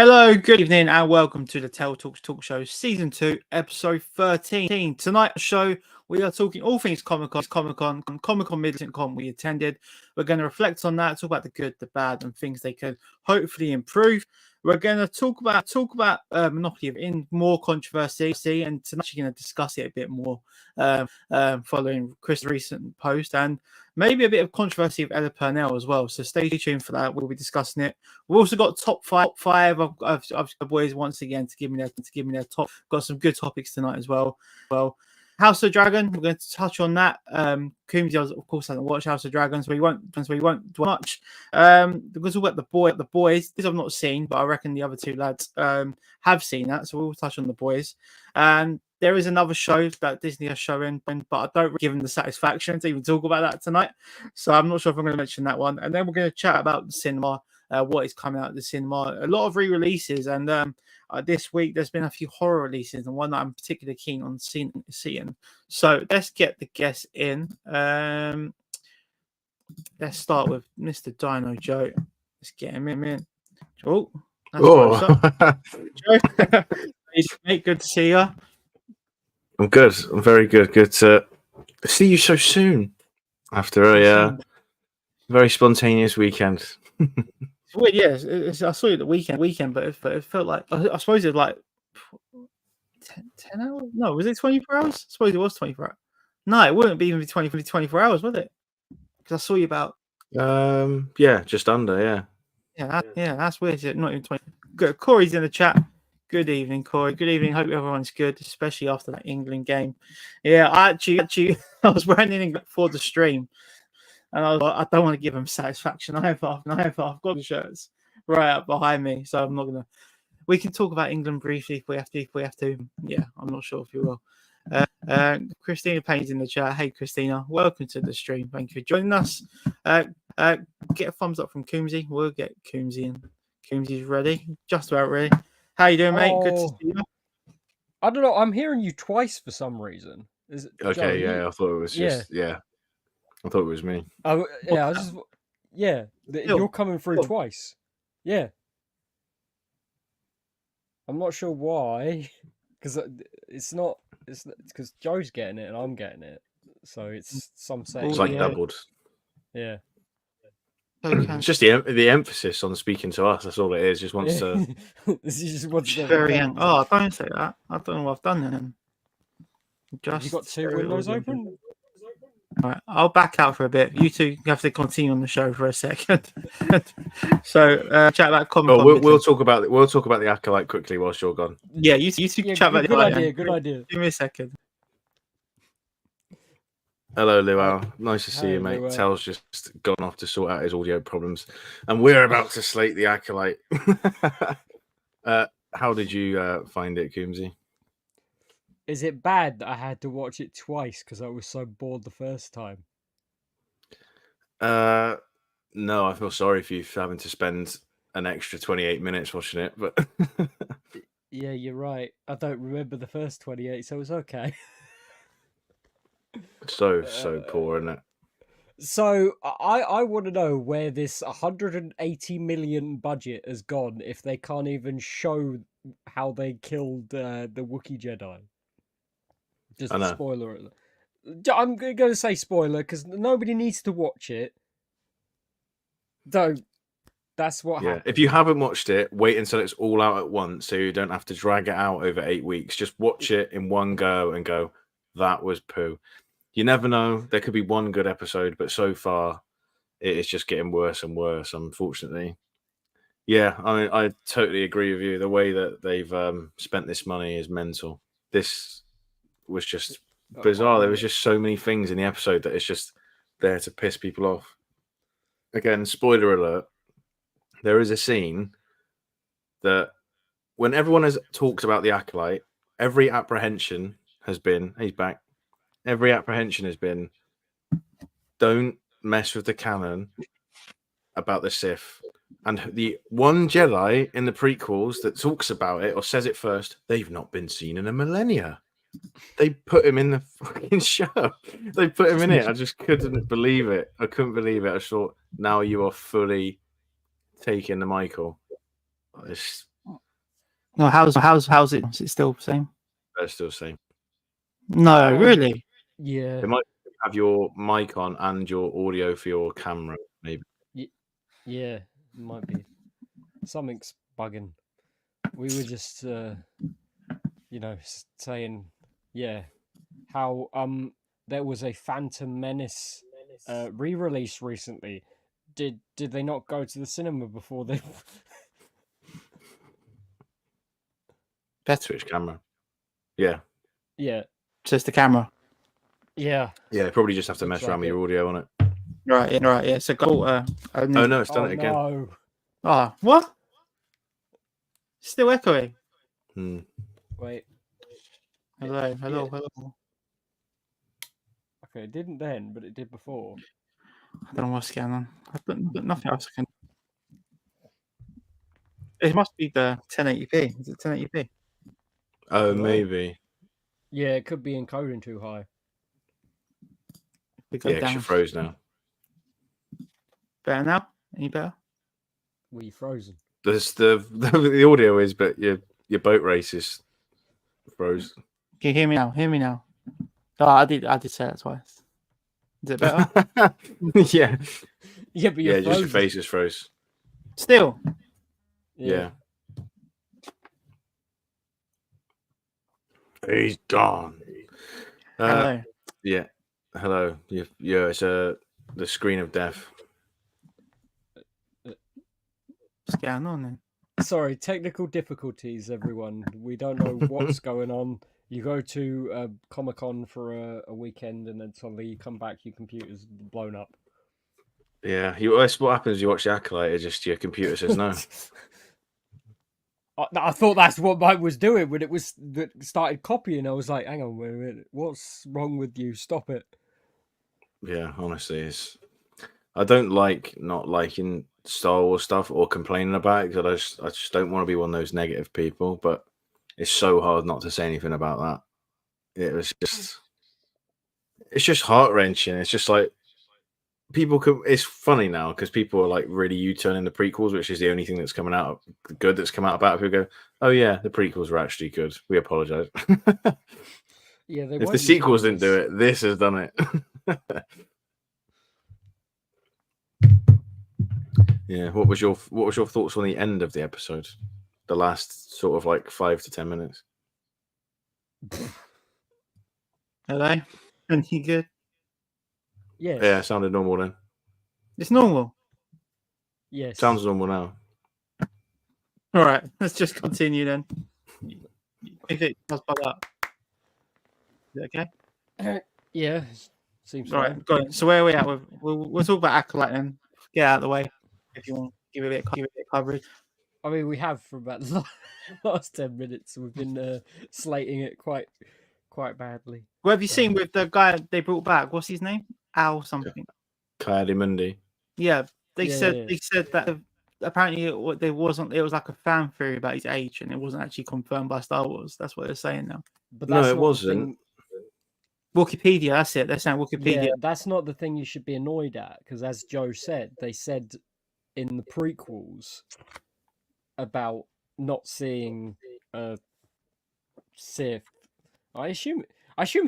Hello, good evening, and welcome to the Tell Talks Talk Show, Season 2, Episode 13. Tonight's show, we are talking all things Comic-Con Midlands Con we attended. We're going to reflect on that, talk about the good, the bad, and things they could hopefully improve. We're going to talk about Monopoly in more controversy, and tonight we're going to discuss it a bit more following Chris' recent post, and maybe a bit of controversy of Ella Purnell as well. So stay tuned for that. We'll be discussing it. We've also got top five of boys once again to give me their top. Got some good topics tonight as well. House of Dragon, we're going to touch on that. Coombs, of course, hasn't watched House of Dragon, so we won't do much. We're going to talk about the boys. This I've not seen, but I reckon the other two lads have seen that, so we'll touch on the boys. And there is another show that Disney are showing, but I don't give them the satisfaction to even talk about that tonight. So I'm not sure if I'm going to mention that one. And then we're going to chat about the cinema, what is coming out of the cinema. A lot of re-releases, and this week there's been a few horror releases, and one that I'm particularly keen on seeing. So let's get the guests in. Let's start with Mr. Dino Joe. Let's get him in. Oh, that's close up. Joe, mate, good to see you. I'm good. I'm very good. Good to see you so soon after a very spontaneous weekend. It's weird, yeah. I saw you the weekend, but it felt like, I suppose it was like 10 hours? No, was it 24 hours? I suppose it was 24 hours. No, it wouldn't be even 24 hours, would it? Because I saw you about... just under, yeah. That's weird. Not even 20. Good. Corey's in the chat. Good evening, Corey. Good evening. Hope everyone's good, especially after that England game. Yeah, I was wearing in England for the stream, and I was like, I don't want to give them satisfaction. I've got the shirts right up behind me, so I'm not gonna. We can talk about England briefly if we have to. Yeah, I'm not sure if you will. Christina Payne's in the chat. Hey, Christina, welcome to the stream. Thank you for joining us. Get a thumbs up from Coombsy. We'll get Coombsy in. Coombsy's ready, just about ready. How you doing, mate? Good to see you. I don't know. I'm hearing you twice for some reason. Is it okay, Joe, I thought it was just I thought it was me. Oh yeah, I was just you're coming through twice. Yeah. I'm not sure why, because it's because Joe's getting it and I'm getting it, so it's some say it's like doubled. Yeah. Okay. It's just the emphasis on speaking to us. That's all it is. Just wants to. Very young. Oh, don't say that. I don't know what I've done then. Have you got two windows open? All right, I'll back out for a bit. You two have to continue on the show for a second. So, chat about Comic-Con. We'll talk about the Acolyte quickly whilst you're gone. Yeah, you two chat about good idea. Good idea. Give me a second. Hello, Luau. Nice to see you, mate. Luau. Tel's just gone off to sort out his audio problems, and we're about to slate the Acolyte. How did you find it, Coombsy? Is it bad that I had to watch it twice because I was so bored the first time? No, I feel sorry for you for having to spend an extra 28 minutes watching it, but yeah, you're right. I don't remember the first 28, so it's okay. So poor, isn't it? So I want to know where this 180 million budget has gone if they can't even show how they killed the Wookiee Jedi. Just a spoiler. I'm going to say spoiler because nobody needs to watch it. Though that's what happened. If you haven't watched it, wait until it's all out at once so you don't have to drag it out over 8 weeks. Just watch it in one go and go, that was poo. You never know. There could be one good episode, but so far it is just getting worse and worse, unfortunately. Yeah, I totally agree with you. The way that they've spent this money is mental. This was just bizarre. There was just so many things in the episode that it's just there to piss people off. Again, spoiler alert, there is a scene that when everyone has talked about the Acolyte, every apprehension has been, he's back, every apprehension has been, don't mess with the canon about the Sith. And the one Jedi in the prequels that talks about it or says it first, they've not been seen in a millennia. They put him in the fucking show. They put him in it. I just couldn't believe it. I couldn't believe it. I thought, now you are fully taking the Michael. No, how's it? Is it still the same? They're still saying No, really. Yeah. they might have your mic on and your audio for your camera, maybe. Yeah, it might be. Something's bugging. We were just, saying, yeah, how there was a Phantom Menace re-release recently. Did they not go to the cinema before they? Switch camera. Yeah. Yeah, Just the camera. yeah. Yeah, probably just have to Looks mess around like with your audio on it. Right. Yeah. So got a new... Oh no, it's done Oh it again. no! Oh, what? Still echoing. Wait. Hello. Okay, it didn't then, but it did before. I don't know what's going on. I've got nothing else I can. It must be the 1080p. Is it 1080p? Oh, Dunno. maybe. Yeah, it could be encoding too high. We go Yeah, 'cause down. you're froze now. Better now? Any better? Were you frozen? The audio is, but your boat race is froze. Can you hear me now? Hear me now? Oh, I did say that twice. Is it better? Yeah. Yeah, but you're Yeah, just your frozen. face is froze. Still? Yeah. He's gone. Hello. Yeah. Hello. Yeah, it's the screen of death. What's going on then? Sorry, technical difficulties, everyone. We don't know what's going on. You go to Comic-Con for a weekend, and then suddenly you come back, your computer's blown up. Yeah, that's what happens. You watch the Acolyte, it's just your computer says no. I thought that's what mine was doing when it was that started copying. I was like, hang on a minute, what's wrong with you? Stop it. Yeah, honestly, I don't like not liking Star Wars stuff or complaining about it because I just don't want to be one of those negative people. But it's so hard not to say anything about that. It's just heart wrenching. It's just like it's funny now because people are like really U-turning the prequels, which is the only thing that's coming out good that's come out about it. People go, oh yeah, the prequels were actually good. We apologize. Yeah, if the sequels didn't do it, this has done it. Yeah, what was your thoughts on the end of the episode? The last sort of like 5 to 10 minutes. Hello? Anything good? Yes. Yeah, it sounded normal then. It's normal. Yes. Sounds normal now. All right, let's just continue then. If it does pop up. Is it okay? Yeah, seems All right, got it. So where are we at? We'll talk about Acolyte then. Get out of the way if you want to give it a bit of coverage. I mean, we have for about the last 10 minutes. We've been slating it quite badly. What have you seen with the guy they brought back? What's his name? Al something. Kylie Mundi. Yeah, they said that apparently it was like a fan theory about his age, and it wasn't actually confirmed by Star Wars. That's what they're saying now. But No, it wasn't. Wikipedia, that's it. They're saying Wikipedia. Yeah, that's not the thing you should be annoyed at, because as Joe said, they said in the prequels about not seeing a Sith. I assume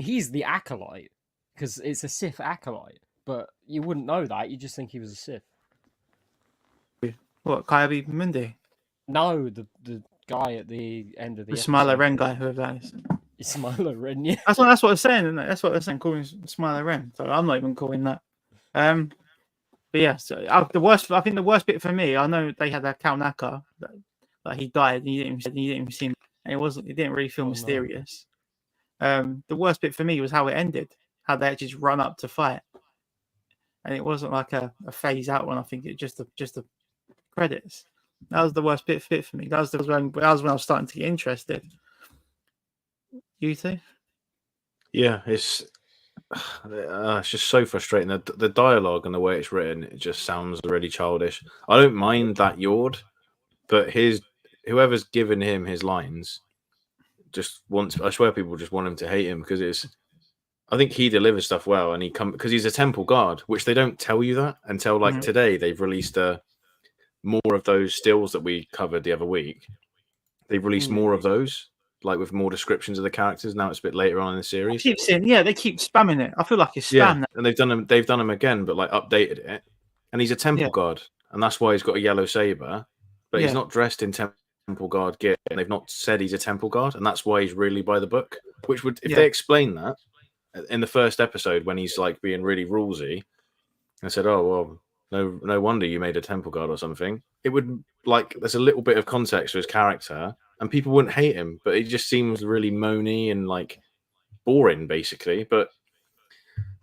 he's the Acolyte, because it's a Sith Acolyte, but you wouldn't know that. You just think he was a Sith. What, Kylie Mundi? No, the guy at the end of the Smiler Ren guy, whoever that is. Smiler Ren, yeah. That's what they're saying, isn't it? That's what they're saying, calling Smiler Ren. So I'm not even calling that. But yeah, so I think the worst bit for me, I know they had that Kalnaka that he died and you didn't even see him, and it didn't really feel mysterious. No. The worst bit for me was how it ended, how they actually just run up to fight, and it wasn't like a phase out one. I think it just the credits. That was the worst bit for me. That was when I was starting to get interested. You too? Yeah, it's just so frustrating. The dialogue and the way it's written, it just sounds really childish. I don't mind that Yord, but whoever's given him his lines just wants. I swear, people just want him to hate him because I think he delivers stuff well, and because he's a temple guard, which they don't tell you that until today. They've released more of those stills that we covered the other week, they've released more of those, like with more descriptions of the characters. Now it's a bit later on in the I series. keep seeing, they keep spamming it. I feel like it's spam Yeah, now. and they've done them again, but like updated it. And he's a temple Yeah. guard, and that's why he's got a yellow saber. But he's Yeah. not dressed in temple guard gear, and they've not said he's a temple guard, and that's why he's really by the book. Which would, if they explain that in the first episode when he's like being really rulesy, and said, "Oh well, no wonder you made a temple guard or something," it would like there's a little bit of context to his character, and people wouldn't hate him, but he just seems really moany and like boring, basically. But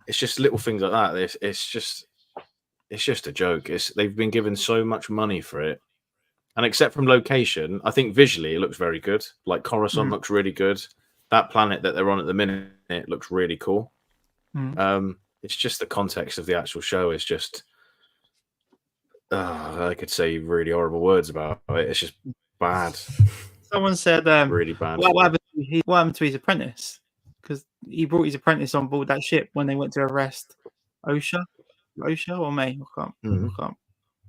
it's just little things like that. It's just a joke. They've been given so much money for it, and except from location, I think visually it looks very good. Like Coruscant looks really good. That planet that they're on at the minute looks really cool. It's just the context of the actual show is just. I could say really horrible words about it. It's just bad. Someone said, really bad. What happened to his apprentice? Because he brought his apprentice on board that ship when they went to arrest Osha or May. I can't.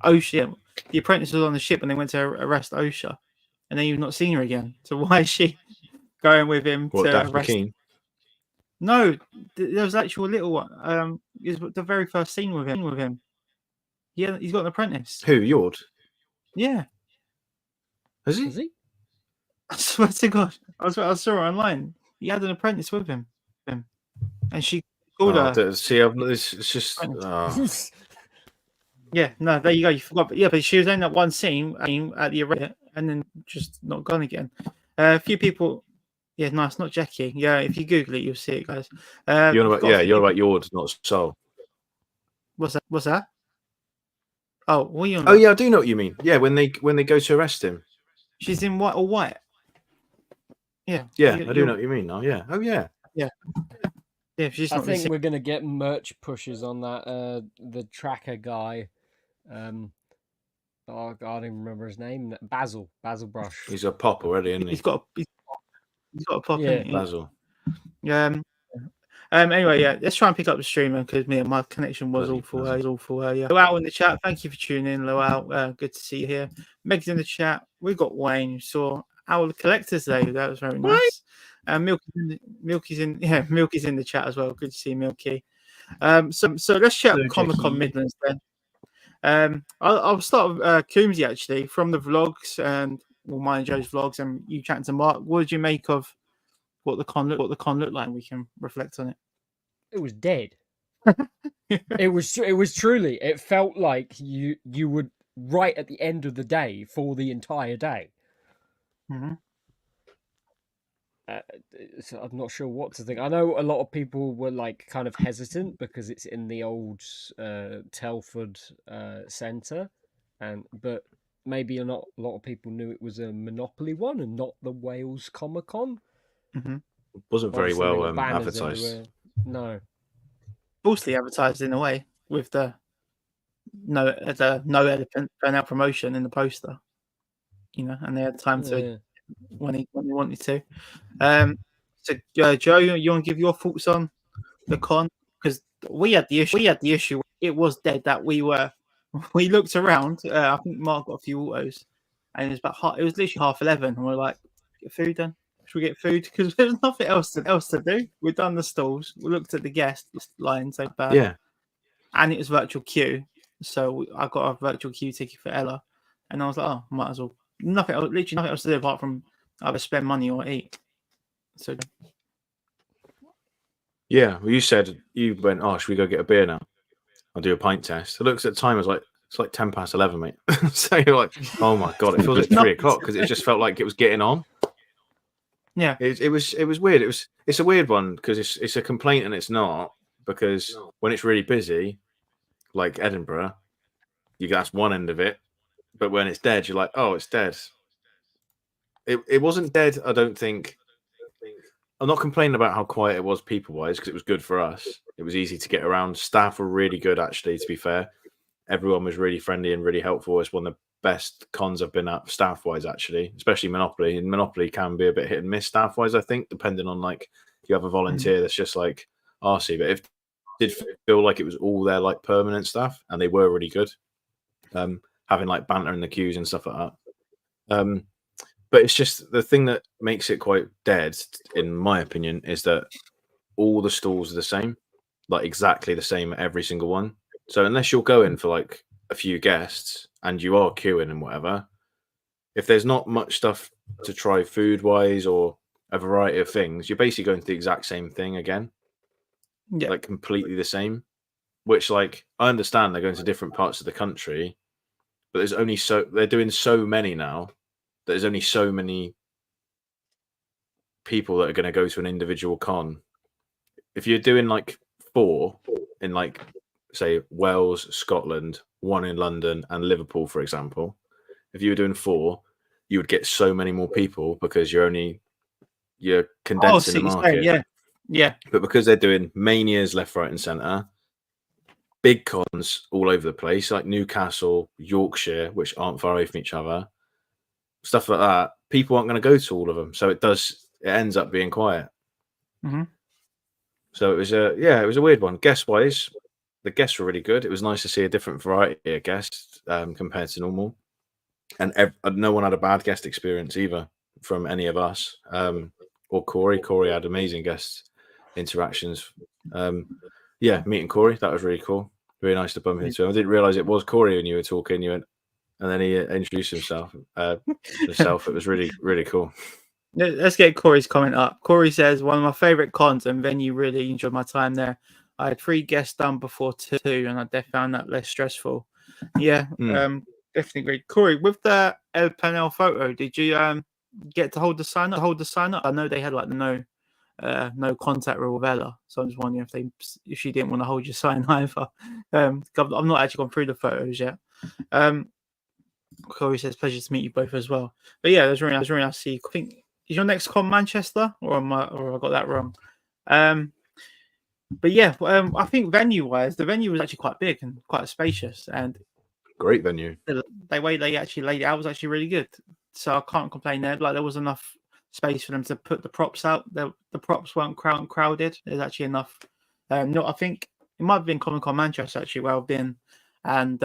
Osha. Yeah. The apprentice was on the ship when they went to arrest Osha, and then you've not seen her again. So why is she going with him to Daphne arrest? Keane? No, there was actually a little one. It was the very first scene with him. Yeah, he's got an apprentice. Who? Yord? Yeah. Has he? Is he? I swear to God, I saw her online. He had an apprentice with him, and she called her. See, it's just. Yeah, no, there you go. You forgot, but she was in that one scene at the arena, and then just not gone again. A few people. Yeah, nice, not Jackie. Yeah, if you Google it, you'll see it, guys. You're about Yord, not Sol. What's that? Oh, what are you on about? Yeah, I do know what you mean. Yeah, when they go to arrest him, she's in white or white. Yeah, I do know what you mean now. Yeah, yeah. She's I not think we're gonna get merch pushes on that. The tracker guy. I don't even remember his name. Basil Brush. He's a pop already, isn't he? He's got a pop. Yeah, Basil. Anyway, let's try and pick up the streamer because my connection was awful. Yeah. Loal in the chat. Thank you for tuning in, Loal. Good to see you here. Meg's in the chat. We got Wayne. You saw our collectors day. That was very nice. Milky's in the chat as well. Good to see Milky. So let's chat Comic-Con Midlands then. I'll start with Coombsy actually from the vlogs and mine and Joe's vlogs and you chatting to Mark. What did you make of what the con looked like? We can reflect on it. It was dead. It was truly. It felt like you were right at the end of the day for the entire day. So I'm not sure what to think. I know a lot of people were like kind of hesitant because it's in the old Telford centre, but maybe not a lot of people knew it was a Monopoly one and not the Wales Comic Con. It wasn't very well advertised. No, falsely advertised in a way with the no elephant burnout promotion in the poster, and they had time to when they wanted to. So Joe, you want to give your thoughts on the con? Because we had the issue. It was dead that we looked around. I think Mark got a few autos, and it was literally 11:30, and we're like, get food then. Should we get food? Because there's nothing else to do. We've done the stalls. We looked at the guest line so bad. Yeah. And it was virtual queue. So I got a virtual queue ticket for Ella. And I was like, oh, might as well. Literally nothing else to do apart from either spend money or eat. So. Yeah. Well, you went, oh, should we go get a beer now? I'll do a pint test. I looked at the time. I was like, it's like 11:10, mate. So you're like, oh my God, it feels like 3:00 because it just felt like it was getting on. Yeah, it was weird. It's a weird one because it's a complaint and it's not, because when it's really busy, like Edinburgh, that's one end of it, but when it's dead, you're like, oh, it's dead. It wasn't dead. I don't think. I'm not complaining about how quiet it was people wise because it was good for us. It was easy to get around. Staff were really good, actually. To be fair, everyone was really friendly and really helpful. It's one of the best cons I've been at staff wise, actually, especially Monopoly. And Monopoly can be a bit hit and miss staff wise, I think, depending on like if you have a volunteer that's just like arsey. But it did feel like it was all their like permanent staff, and they were really good. Having like banter in the queues and stuff like that. But it's just the thing that makes it quite dead, in my opinion, is that all the stalls are the same, like exactly the same at every single one. So unless you're going for like a few guests and you are queuing and whatever, if there's not much stuff to try food wise or a variety of things, you're basically going to the exact same thing again, Yeah. like completely the same. Which, like, I understand they're going to different parts of the country, but they're doing so many now that there's only so many people that are going to go to an individual con. If you're doing like 4 in, like, say Wales, Scotland, 1 in London and Liverpool, for example, if you were doing 4, you would get so many more people because you're condensing the see, what you're saying, market. yeah. But because they're doing manias left, right, and centre, big cons all over the place, like Newcastle, Yorkshire, which aren't far away from each other, stuff like that, people aren't going to go to all of them. So it ends up being quiet. Mhm. So it was a weird one. Guest wise, the guests were really good. It was nice to see a different variety of guests compared to normal. And no one had a bad guest experience either from any of us or Corey. Corey had amazing guest interactions. Meeting Corey, that was really cool. Really nice to bump into him. I didn't realize it was Corey when you were talking. And then he introduced himself. It was really, really cool. Let's get Corey's comment up. Corey says, one of my favorite cons and venue, really enjoyed my time there. I had 3 guests done before 2, and I definitely found that less stressful. Yeah, definitely agree. Corey, with the El Panel photo, did you get to hold the sign up? I know they had like the no contact rule with Ella, so I'm just wondering if she didn't want to hold your sign either. I'm not actually gone through the photos yet. Corey says, pleasure to meet you both as well. But yeah, it was really nice to see. I think, is your next con Manchester, or I got that wrong? But yeah, I think venue-wise, the venue was actually quite big and quite spacious, and great venue. The way they actually laid it out was actually really good. So I can't complain there. Like, there was enough space for them to put the props out. The props weren't crowded. There's actually enough. I think it might have been Comic Con Manchester actually where I've been, and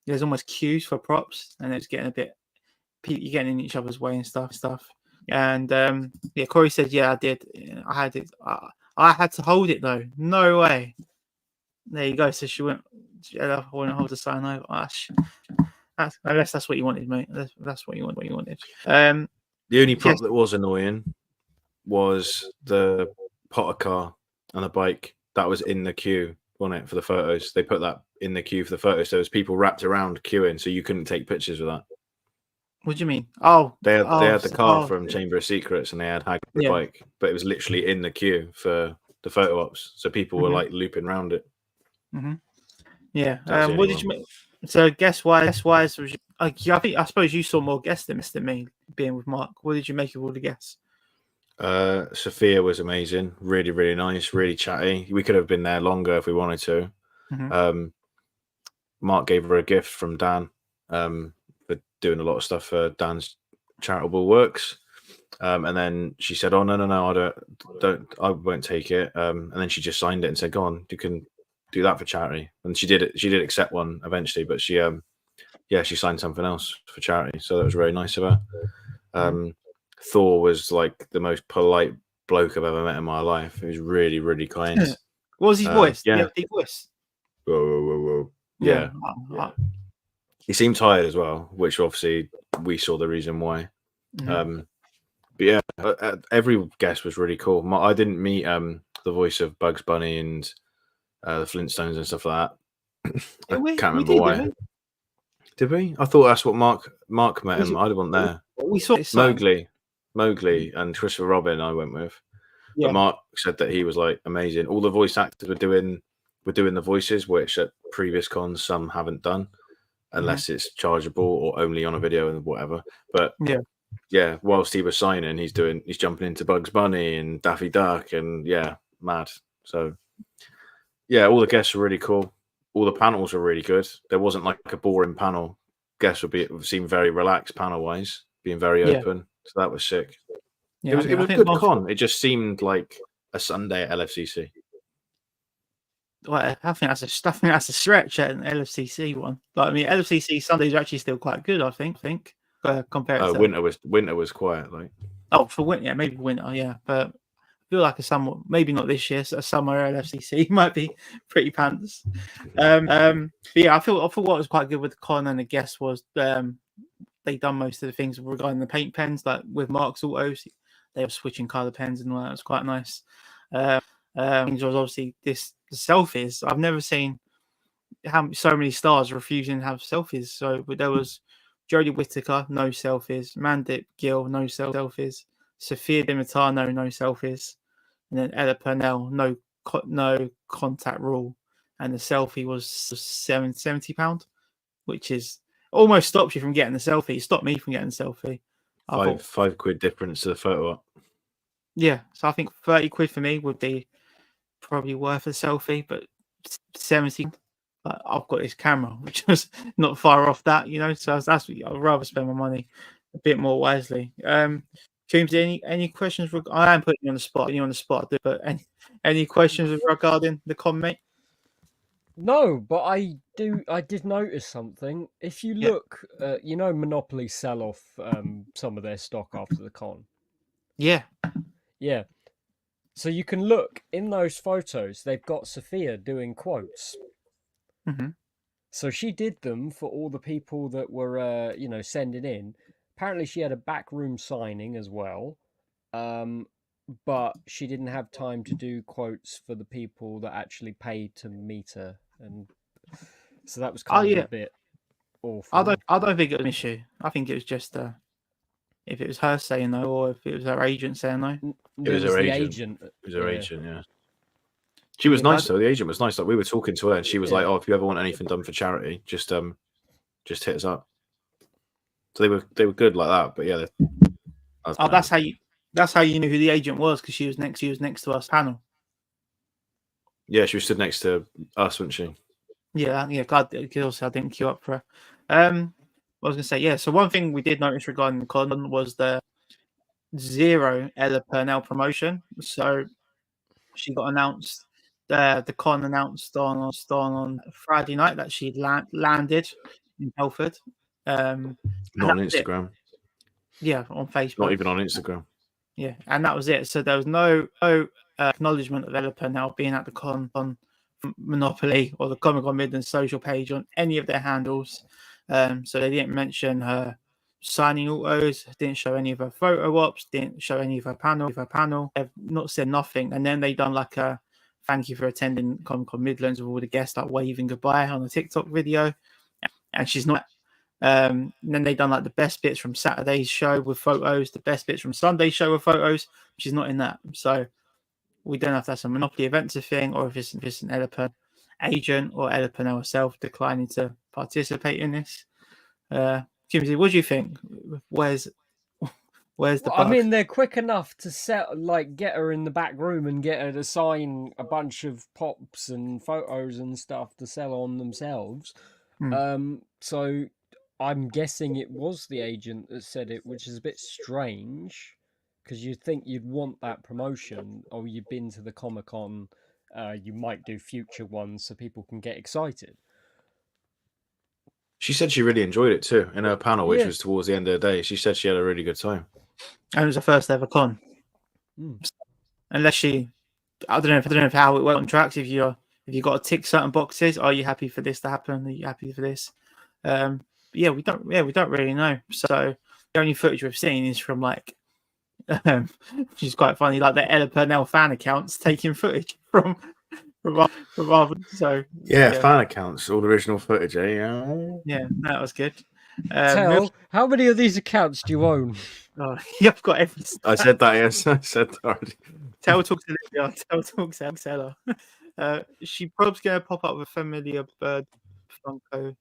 there's almost queues for props, and it's getting a bit. You're getting in each other's way and stuff. And Corey said, yeah, I did. I had it. I had to hold it though. No way. There you go. So she wouldn't hold the sign over. Unless that's what you wanted, mate. That's what you wanted. The only prop that was annoying was the Potter car and a bike that was in the queue, wasn't it, for the photos? They put that in the queue for the photos. So there was people wrapped around queuing, so you couldn't take pictures with that. What do you mean? Oh, they had the car from Chamber of Secrets, and they had Hagrid's bike, but it was literally in the queue for the photo ops, so people were like looping around it. Mm-hmm. Yeah. What did you make? So guest-wise, was I suppose you saw more guests than me, being with Mark. What did you make of all the guests? Sophia was amazing, really, really nice, really chatty. We could have been there longer if we wanted to. Mm-hmm. Mark gave her a gift from Dan for doing a lot of stuff for Dan's charitable works. And then she said, "Oh no, I won't take it." And then she just signed it and said, "Go on, you can do that for charity." And she did it. She did accept one eventually, but she signed something else for charity. So that was very nice of her. Thor was like the most polite bloke I've ever met in my life. He was really, really kind. What was his voice? Yeah, deep voice. Whoa. Yeah. He seemed tired as well, which obviously we saw the reason why. Mm-hmm. But yeah, every guest was really cool. I didn't meet the voice of Bugs Bunny and the Flintstones and stuff like that. I can't remember why. Did we? I thought that's what Mark met him. I wasn't there. We saw Mowgli and Christopher Robin I went with. But Mark said that he was like amazing. All the voice actors were doing the voices, which at previous cons some haven't done, unless it's chargeable or only on a video and whatever. But whilst he was signing, he's jumping into Bugs Bunny and Daffy Duck and mad. So all the guests were really cool. All the panels were really good. There wasn't like a boring panel. Guests seemed very relaxed panel wise, being very open. So that was sick. It was a good con. It just seemed like a Sunday at LFCC. Well, I think that's a stretch at an LFCC one. But I mean, LFCC Sundays are actually still quite good. I think. compared to winter was quiet. Like for winter, yeah, maybe winter, yeah, but. I feel like a summer, maybe not this year. So a summer LFCC might be pretty pants. But yeah, I thought what was quite good with the con and the guest was they done most of the things regarding the paint pens, like with Mark's Autos, they were switching color pens and all that. It was quite nice. Things was obviously the selfies. I've never seen so many stars refusing to have selfies. So, but there was Jodie Whittaker, no selfies. Mandip Gill, no selfies. Sophia Dimitano, no selfies. And then Ella Purnell, no contact rule. And the selfie was £70, which is almost stops you from getting the selfie. It stopped me from getting the selfie. £5 difference to the photo op. Yeah, so I think 30 quid for me would be probably worth a selfie, but 70. I've got this camera, which was not far off that, So that's what I'd rather spend my money a bit more wisely. James, any questions? I am putting you on the spot, but any questions regarding the con, mate? No, but I did notice something. If you look, Monopoly sell off some of their stock after the con. Yeah. Yeah. So you can look in those photos. They've got Sophia doing quotes. Mm-hmm. So she did them for all the people that were, sending in. Apparently, she had a backroom signing as well, but she didn't have time to do quotes for the people that actually paid to meet her, and so that was kind of a bit awful. I don't think it was an issue. I think it was just if it was her saying no, or if it was her agent saying no. It was her agent. It was her agent, yeah. She was nice though. The agent was nice. Like we were talking to her, and she was like, "Oh, if you ever want anything done for charity, just hit us up." So they were good like that. But yeah, that's how you knew who the agent was, because she was next to us panel. Yeah, she was stood next to us, wasn't she? Yeah. God, also I didn't queue up for her. I was gonna say, yeah. So one thing we did notice regarding the con was the zero Ella Purnell promotion. So she got announced. The con announced on Friday night that she landed in Telford. Not on Instagram. Yeah, on Facebook. Not even on Instagram. Yeah, and that was it. So there was no acknowledgement of Ella Purnell being at the con on Monopoly or the Comic Con Midlands social page on any of their handles. So they didn't mention her signing autos, didn't show any of her photo ops, didn't show any of her panel. They've not said nothing. And then they done like a thank you for attending Comic Con Midlands with all the guests like waving goodbye on a TikTok video. And she's not. And then they done like the best bits from Saturday's show with photos, the best bits from Sunday's show with photos. She's not in that. So we don't know if that's a Monopoly events thing, or if it's an Ella Purnell agent or Ella Purnell herself declining to participate in this. Jimsy, what do you think? Where's the bug? I mean, they're quick enough to get her in the back room and get her to sign a bunch of pops and photos and stuff to sell on themselves. So I'm guessing it was the agent that said it, which is a bit strange, because you'd think you'd want that promotion, or you've been to the Comic-Con, you might do future ones so people can get excited. She said she really enjoyed it too in her panel, which was towards the end of the day. She said she had a really good time. And it was her first ever con. Unless I don't know if how it went on tracks. If you got to tick certain boxes, are you happy for this to happen? Are you happy for this? We don't really know. So the only footage we've seen is from which is quite funny, like the Ella Purnell fan accounts taking footage from so fan accounts, all the original footage, yeah, that was good. How many of these accounts do you own? You've got every. I said that. Yes, I said that already. Tell talk to seller. She probably gonna pop up with a familiar bird Funko.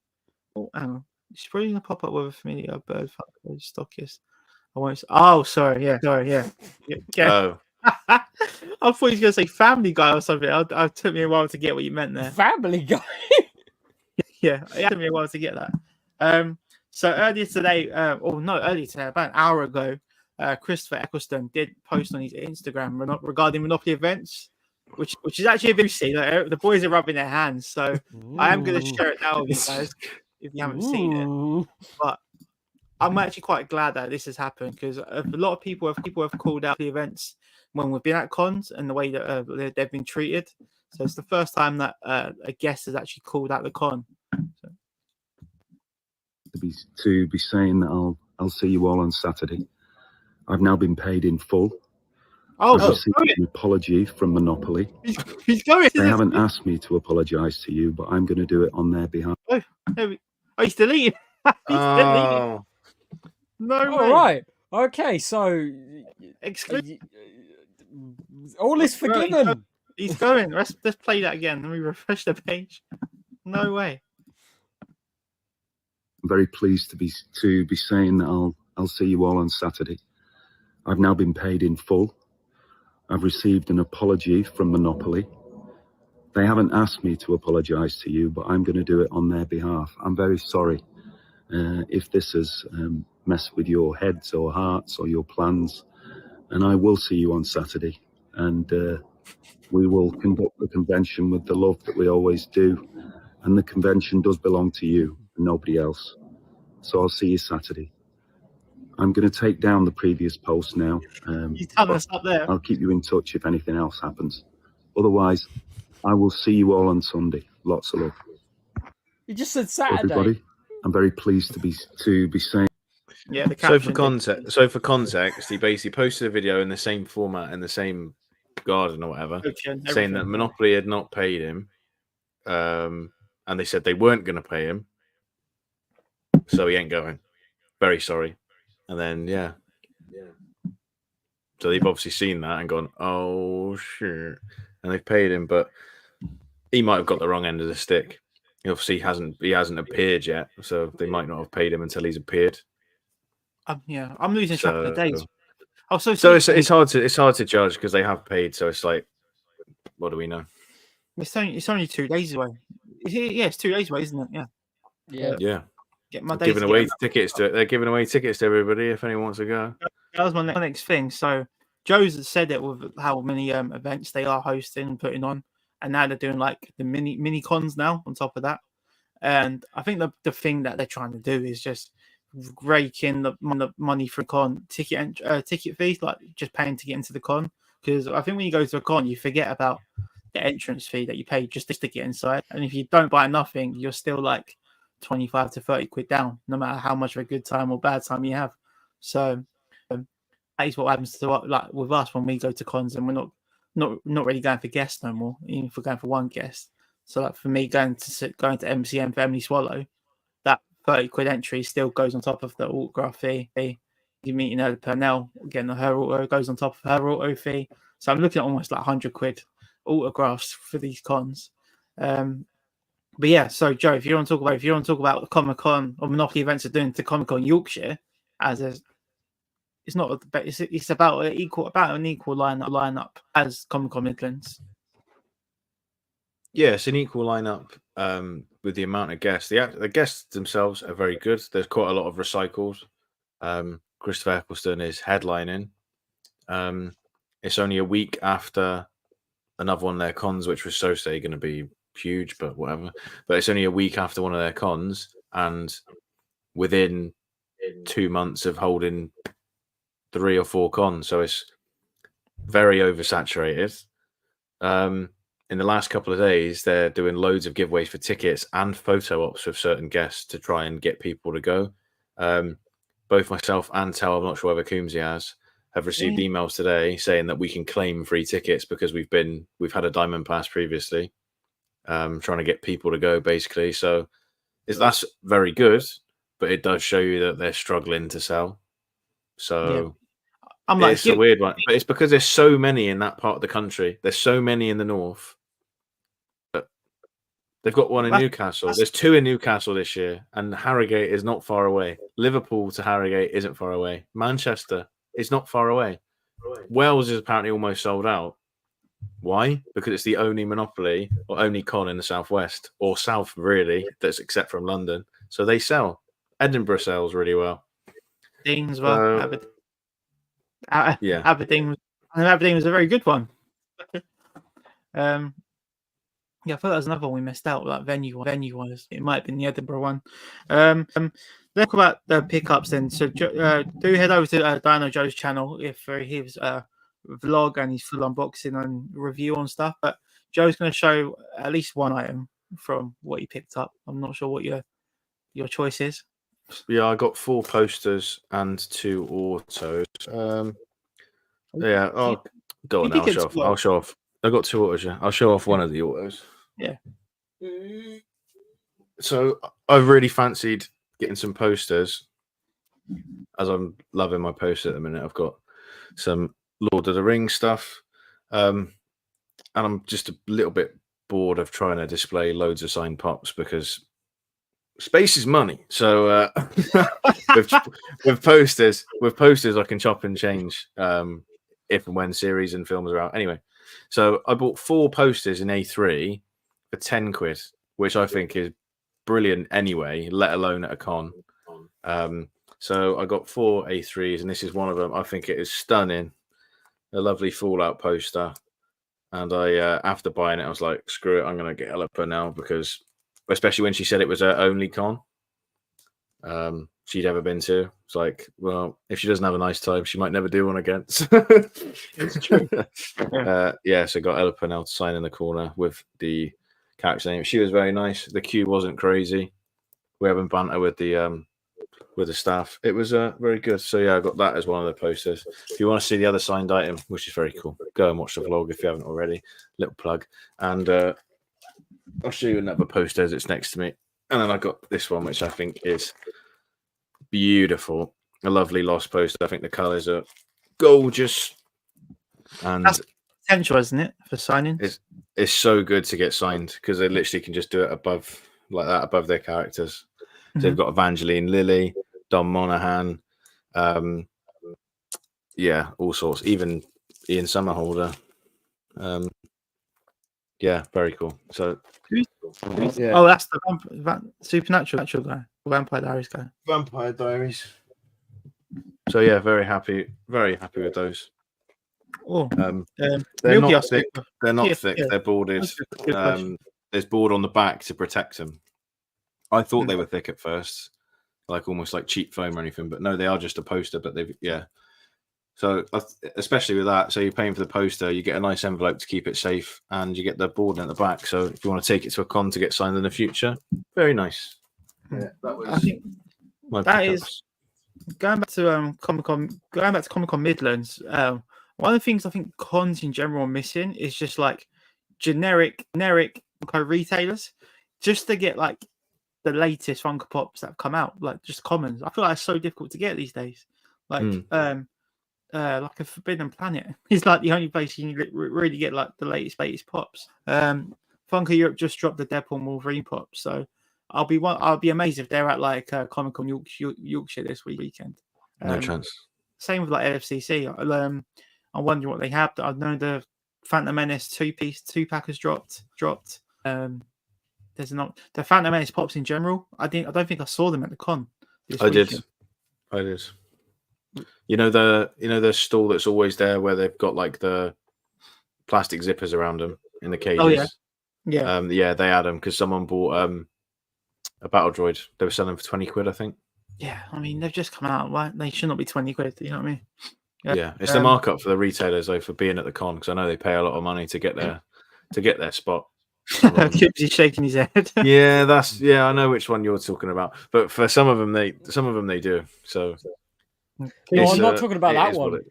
Oh, hang on. She's probably gonna pop up with a familiar bird Funko stockist. I won't. Oh, sorry. Yeah. Oh. I thought he was going to say Family Guy or something. It took me a while to get what you meant there. Family Guy? Yeah, it took me a while to get that. So earlier today, about an hour ago, Christopher Eccleston did post on his Instagram regarding Monopoly events, which is actually a bit juicy. Like, the boys are rubbing their hands, so I am going to share it now with you guys if you haven't seen it. But I'm actually quite glad that this has happened because a lot of people have called out the events when we've been at cons and the way that they've been treated. So it's the first time that a guest has actually called out the con. So. To be saying that I'll see you all on Saturday. I've now been paid in full. Oh, I've received an apology from Monopoly. He's going. They haven't asked me to apologise to you, but I'm going to do it on their behalf. Oh, he's deleted. He's deleted. No way. All right. Okay. So all is forgiven. He's going. Let's play that again. Let me refresh the page. No way. I'm very pleased to be saying that I'll see you all on Saturday. I've now been paid in full. I've received an apology from Monopoly. They haven't asked me to apologise to you, but I'm going to do it on their behalf. I'm very sorry if this has messed with your heads or hearts or your plans. And I will see you on Saturday. And we will conduct the convention with the love that we always do. And the convention does belong to you and nobody else. So I'll see you Saturday. I'm going to take down the previous post now. He's done us up there. I'll keep you in touch if anything else happens. Otherwise, I will see you all on Sunday. Lots of love. You just said Saturday. Everybody, I'm very pleased to be saying. Yeah. The so for context, he basically posted a video in the same format in the same garden or whatever, saying that Monopoly had not paid him, and they said they weren't going to pay him, so he ain't going. Very sorry. And then so they've obviously seen that and gone, oh shit, and they've paid him, but he might have got the wrong end of the stick. He obviously hasn't appeared yet, so they might not have paid him until he's appeared. I'm losing track of the days. It's hard to judge because they have paid. So it's like, what do we know? It's only 2 days away. It's 2 days away, isn't it? Yeah. Get my giving away tickets to it. They're giving away tickets to everybody if anyone wants to go. That was my next thing. So Joe's said it with how many events they are hosting and putting on, and now they're doing like the mini cons now on top of that. And I think the thing that they're trying to do is just rake in the money for con ticket fees, like just paying to get into the con. Because I think when you go to a con, you forget about the entrance fee that you pay just to get inside, and if you don't buy nothing, you're still like 25 to 30 quid down, no matter how much of a good time or bad time you have. So that is what happens to like with us when we go to cons, and we're not really going for guests no more, even if we're going for one guest. So like for me going to MCM for Emily Swallow, that 30 quid entry still goes on top of the autograph fee. You meeting her Purnell, getting her auto goes on top of her auto fee. So I'm looking at almost like 100 quid autographs for these cons. But yeah, so Joe, if you want to talk about the Comic Con or Monopoly events are doing to Comic Con Yorkshire, it's about an equal lineup as Comic Con Midlands. Yeah, it's an equal lineup with the amount of guests. The guests themselves are very good. There's quite a lot of recycled. Christopher Eccleston is headlining. It's only a week after another one of their cons, which was so say going to be huge, but whatever. But it's only a week after one of their cons, and within 2 months of holding 3 or 4 cons, so it's very oversaturated. In the last couple of days, they're doing loads of giveaways for tickets and photo ops with certain guests to try and get people to go. Both myself and Tel, I'm not sure whether Coombsy have received emails today saying that we can claim free tickets because we've had a diamond pass previously, trying to get people to go basically. So that's very good, but it does show you that they're struggling to sell. So it's a weird one, but it's because there's so many in that part of the country. There's so many in the north. But they've got one in Newcastle. There's 2 in Newcastle this year, and Harrogate is not far away. Liverpool to Harrogate isn't far away. Manchester is not far away. Wales is apparently almost sold out. Why? Because it's the only Monopoly or only con in the southwest or south, really, that's except from London. So they sell. Edinburgh sells really well. Aberdeen as well. Aberdeen was a very good one. I thought that was another one we missed out. Like venue wise, it might have been the Edinburgh one. talk about the pickups then. So do head over to Dino Joe's channel if his vlog and his full unboxing and review on stuff. But Joe's going to show at least one item from what he picked up. I'm not sure what your choice is. Yeah, I got 4 posters and 2 autos. Yeah, I'll go on. I'll show off. I got 2 autos. Yeah, I'll show off one of the autos. Yeah. So I've really fancied getting some posters, as I'm loving my poster at the minute. I've got some Lord of the Rings stuff, and I'm just a little bit bored of trying to display loads of signed pops because space is money. So with posters, I can chop and change if and when series and films are out. Anyway, so I bought 4 posters in A3 for 10 quid, which I think is brilliant anyway, let alone at a con. So I got 4 A3s, and this is one of them. I think it is stunning, a lovely Fallout poster. And I, after buying it, I was like, screw it, I'm going to get Ella now, because especially when she said it was her only con she'd ever been to. It's like, well, if she doesn't have a nice time, she might never do one again. It's true. Yeah, so got Ella Purnell to sign in the corner with the character name. She was very nice. The queue wasn't crazy. We haven't banter with the staff. It was very good. So yeah, I got that as one of the posters. If you want to see the other signed item, which is very cool, go and watch the vlog if you haven't already. Little plug. And I'll show you another poster as it's next to me. And then I got this one, which I think is beautiful. A lovely Lost poster. I think the colours are gorgeous. And that's potential, isn't it, for signing? It's so good to get signed because they literally can just do it above, like that, above their characters. So they've got Evangeline Lilly, Don Monaghan, yeah, all sorts. Even Ian Somerhalder. Yeah, very cool. So, yeah. Oh, that's the Supernatural guy, Vampire Diaries guy. Vampire Diaries. So yeah, very happy with those. Oh, they're not thick. They're not thick. Yeah. They're boarded. There's board on the back to protect them. I thought they were thick at first, like almost like cheap foam or anything, but no, they are just a poster. But yeah. So especially with that, so you're paying for the poster, you get a nice envelope to keep it safe, and you get the board at the back. So if you want to take it to a con to get signed in the future, very nice. Yeah, that was. I think that is going back to Comic-Con. Going back to Comic-Con Midlands. One of the things I think cons in general are missing is just like generic retailers, just to get like the latest Funko Pops that have come out, like just commons. I feel like it's so difficult to get these days. Like like a Forbidden Planet is like the only place you can really get like the latest pops. Funko Europe just dropped the Deadpool and Wolverine pops, so I'll be amazed if they're at like Comic-Con Yorkshire this weekend. No chance. Same with like LFCC. I'm wondering what they have. I know the Phantom Menace 2-pack has dropped. There's not the Phantom Menace pops in general. I don't think I saw them at the con. I did. You know the stall that's always there where they've got like the plastic zippers around them in the cages. Oh yeah. Yeah, they had them because someone bought a battle droid. They were selling for 20 quid, I think. Yeah, I mean they've just come out. Right? They should not be 20 quid. You know what I mean? Yeah, it's the markup for the retailers though for being at the con, because I know they pay a lot of money to get their spot. He's shaking his head. Yeah, I know which one you're talking about, but for some of them they do. So no, I'm not talking about that one.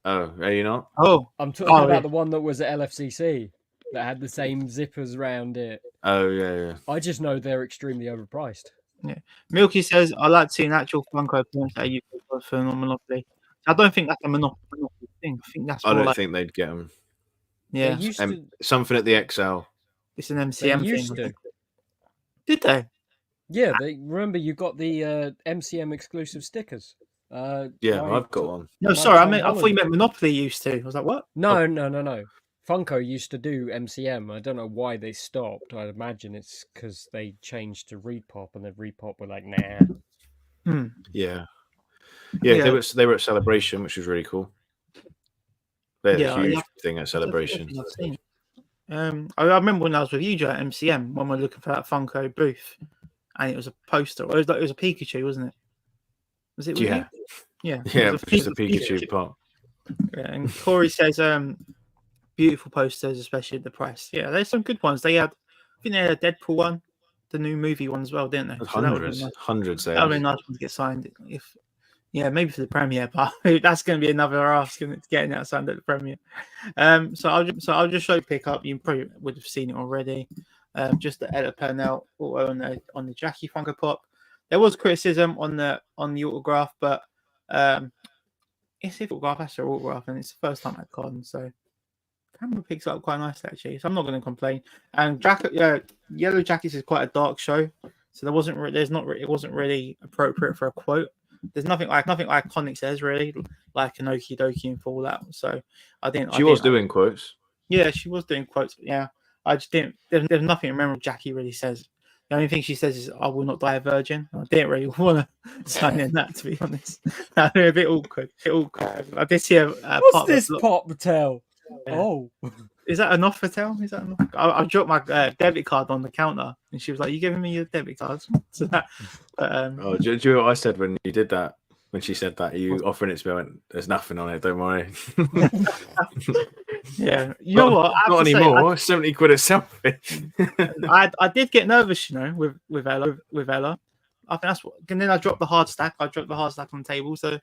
Oh, are you not? Oh, I'm talking about the one that was at LFCC that had the same zippers around it. Oh yeah. I just know they're extremely overpriced. Yeah, Milky says I like seeing actual Funko points that you for Monopoly. I don't think that's a Monopoly thing. I think that's. I don't think they'd get them. Yeah, something at the XL. It's an MCM thing. To. Did they? Yeah, remember you got the MCM exclusive stickers. Yeah, I've got one. No, sorry, I thought you meant Monopoly used to. I was like, what? No. Funko used to do MCM. I don't know why they stopped. I'd imagine it's because they changed to Repop, and then Repop were like, nah. Yeah. They were at Celebration, which was really cool. They had a huge thing at Celebration. I remember when I was with you, Joe, at MCM, when we were looking for that Funko booth, and it was a poster. It was a Pikachu, wasn't it? Was it with Yeah. you? Yeah. Yeah, It was just a Pikachu pop. Yeah, and Corey says, beautiful posters, especially at the press. Yeah, there's some good ones. I think they had a Deadpool one, the new movie one as well, didn't they? There's So that would be hundreds That there. would be a nice one to get signed. If maybe for the premiere, but that's going to be another ask and getting that signed at the premiere. So I'll just show you pick up. You probably would have seen it already. Just the Ella Purnell auto on the Jackie Funko Pop. There was criticism on the autograph, but it's a autograph. That's her autograph, and it's the first time at con, so camera picks up quite nicely actually. So I'm not going to complain. And Yellow Jackets is quite a dark show, so it wasn't really appropriate for a quote. There's nothing iconic says really, like an okie dokie and Fallout. So She was doing quotes. Yeah, she was doing quotes. Yeah, I just didn't. There's nothing memorable Jackie really says. The only thing she says is, "I will not die a virgin." I didn't really want to sign in that, to be honest. A bit awkward. I did see What's this pop tell? Yeah. Oh, is that an offer tell? Is that an offer? I dropped my debit card on the counter, and she was like, "You giving me your debit card?" So that. Oh, do you know what I said when you did that? When she said that, you offering it to me, I went, "There's nothing on it. Don't worry." Yeah, you know what? Not anymore. 70 quid a selfie. I did get nervous, with Ella. I think that's what. And then I dropped the hard stack. on the table. So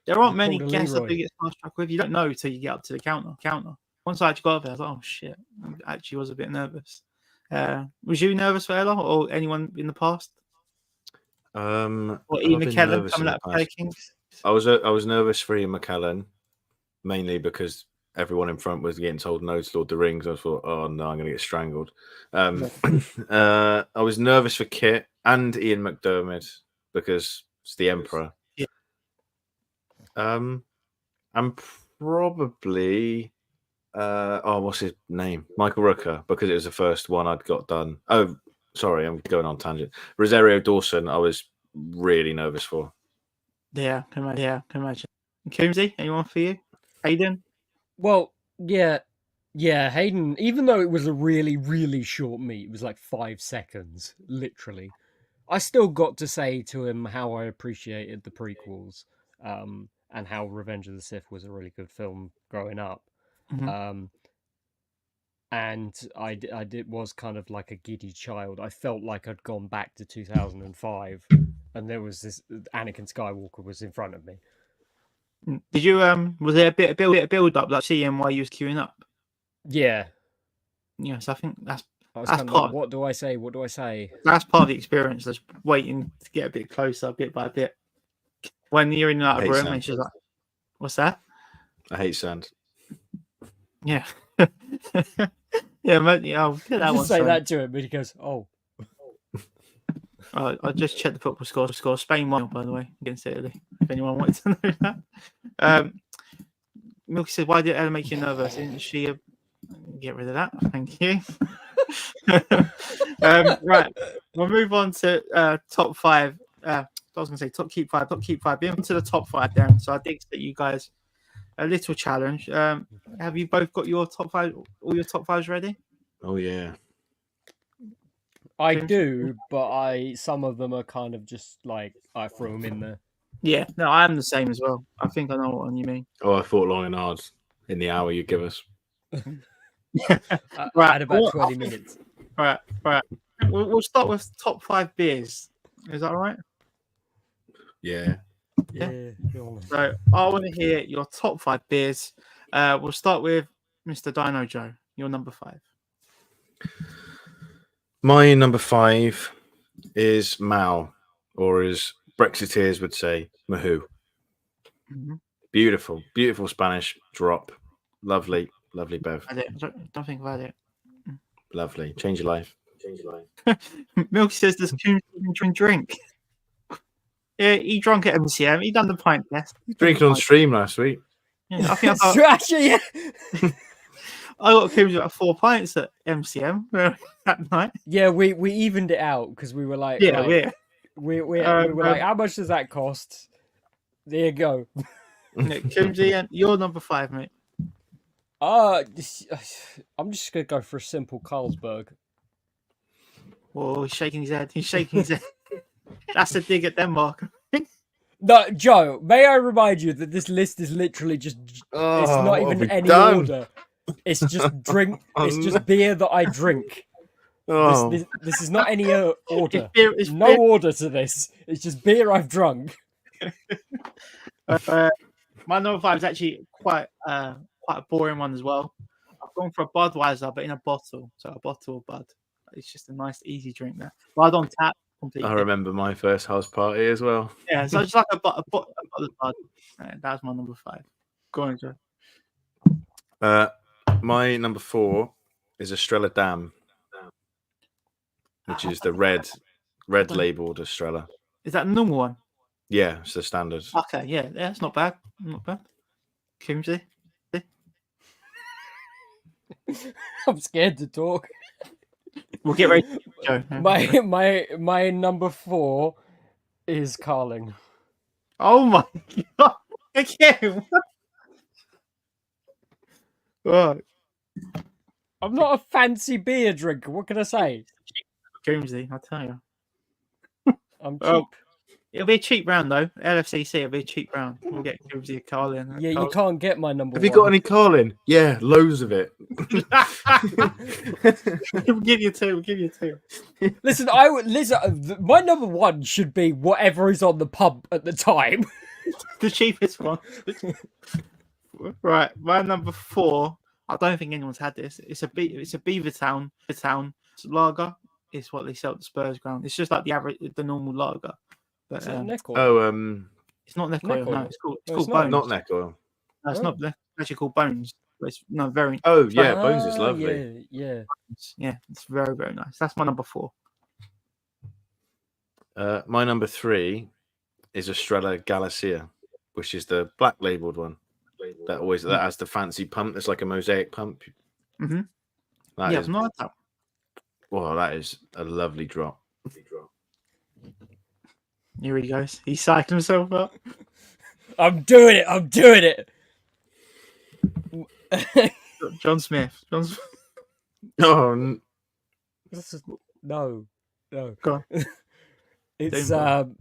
there aren't many guests that do get starstruck with. You don't know till you get up to the counter. Once I actually got up there, I was like, "Oh shit!" I actually was a bit nervous. Was you nervous for Ella or anyone in the past? Or Ian McKellen coming out of Kings? I was nervous for Ian McKellen, mainly because everyone in front was getting told no to Lord of the Rings. I thought, oh no, I'm going to get strangled. I was nervous for Kit and Ian McDermott because it's the Emperor. Yeah. I'm probably what's his name? Michael Rooker, because it was the first one I'd got done. Oh, sorry, I'm going on tangent. Rosario Dawson, I was really nervous for. Yeah, can imagine. Coombsy, anyone for you? Hayden? Well, yeah, Hayden, even though it was a really, really short meet, it was like 5 seconds, literally, I still got to say to him how I appreciated the prequels, and how Revenge of the Sith was a really good film growing up. Mm-hmm. And I was kind of like a giddy child. I felt like I'd gone back to 2005, and there was this Anakin Skywalker was in front of me. Did you was there a bit of build up, like seeing why you was queuing up? Yeah. Yes, I think that's kind of like, what do I say? That's part of the experience. Just waiting to get a bit closer, bit by bit. When you're in that room, and she's like, "What's that?" I hate sand. Yeah. Yeah, mate, I'll get that one. Say that to him, but he goes, "Oh." I just checked the football score. Spain won, by the way, against Italy. If anyone wanted to know that. Milky said, "Why did Ella make you nervous? Didn't she get rid of that?" Thank you. Right, we'll move on to top 5. I was going to say keep five. Being to the top 5, Darren. So I think that you guys a little challenge. Have you both got your top 5? All your top 5s ready? Oh yeah. I do, but some of them are kind of just like I throw them in there. Yeah, no, I'm the same as well. I think I know what one you mean. Oh, I thought long and hard in the hour you give us. Right, at about 20 minutes. Right. We'll start with top 5 beers. Is that all right? Yeah. So I want to hear your top 5 beers. We'll start with Mr. Dino Joe. Your number 5. My number 5 is Mao, or as Brexiteers would say, Mahou. Mm-hmm. Beautiful Spanish drop. Lovely bev. Don't think about it. Lovely. Change your life. Milky says, "Does Coons drink?" Yeah, he drunk at MCM. He done the pint test. Drinking on stream last week. Yeah, I think I got Coons about 4 pints at MCM that night. Yeah, we evened it out because we were like, we were like, how much does that cost? There you go. Coonsy, your number 5, mate. I'm just gonna go for a simple Carlsberg. Oh, he's shaking his head. That's a dig at Denmark. No, Joe, may I remind you that this list is literally just, it's Oh, not what have even we any done? order. It's just drink, Oh, it's no. just beer that I drink. Oh, This is not any order. It's No beer. order to this. It's just beer I've drunk. My number 5 is actually quite a boring one as well. I've gone for a Budweiser, but in a bottle. So a bottle of Bud. It's just a nice, easy drink there. Bud on tap, completely. I remember my first house party as well. Yeah, so it's like a bottle of Bud. That's my number 5. Go on, Joe. My number 4 is Estrella Dam, which is the red labeled Estrella. Is that the normal one? Yeah, it's the standard. Okay, yeah, it's not bad. Not bad. Coomsey. I'm scared to talk. We'll get ready. Joe. My number 4 is Carling. Oh my god! Again. Right. I'm not a fancy beer drinker. What can I say? Coomsey, I tell you. I'm cheap. Oh. It'll be a cheap round though. LFCC, it'll be a cheap round. We'll get Coomsey a Carlin. Yeah, you can't get my number Have 1. you got any Carlin? Yeah, loads of it. We'll give you 2. We'll give you 2. Listen, my number 1 should be whatever is on the pump at the time. The cheapest one. Right, my number 4. I don't think anyone's had this. It's a Beavertown lager. It's what they sell at the Spurs ground. It's just like the normal lager. But Is it a neck oil? Oh, it's not neck Neck oil. oil? No, it's called it's Bones. not neck oil. No, it's Oh. not. It's actually called Bones. But it's very. Oh, yeah, Bones is Ah, lovely. Yeah. Yeah, it's very, very nice. That's my number 4. My number 3 is Estrella Galicia, which is the black labeled one. That has the fancy pump. It's like a mosaic pump. Mhm. That Yeah, is, I've not had that. well, that is a lovely drop. Here he goes. He's psyched himself up. I'm doing it. John Smith. Oh, No. Go on. It's Doom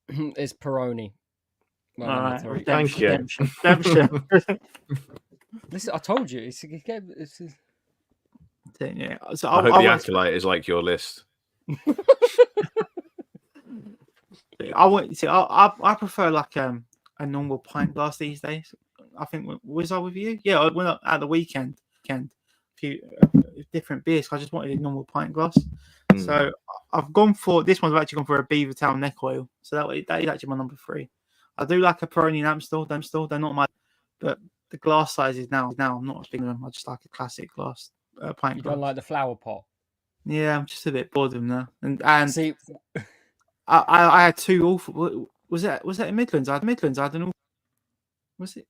it's Peroni. My All number right. 3. Thank you. Redemption. Listen, I told you. It's Yeah. So I hope the want- Acolyte is like your list. I prefer like a normal pint glass these days. I think was I with you? Yeah, I went up at the weekend. A few different beers. I just wanted a normal pint glass. So I've gone for this one's actually gone for a Beavertown neck oil. So that is actually my number 3. I do like a Peroni and Amstel. They're not my, but the glass sizes now I'm not a big one. I just like a classic glass pint you glass. don't like the flower pot. Yeah, I'm just a bit bored of them now. And See, I had 2 awful. Was that in Midlands? I had Midlands. I don't know. Was it?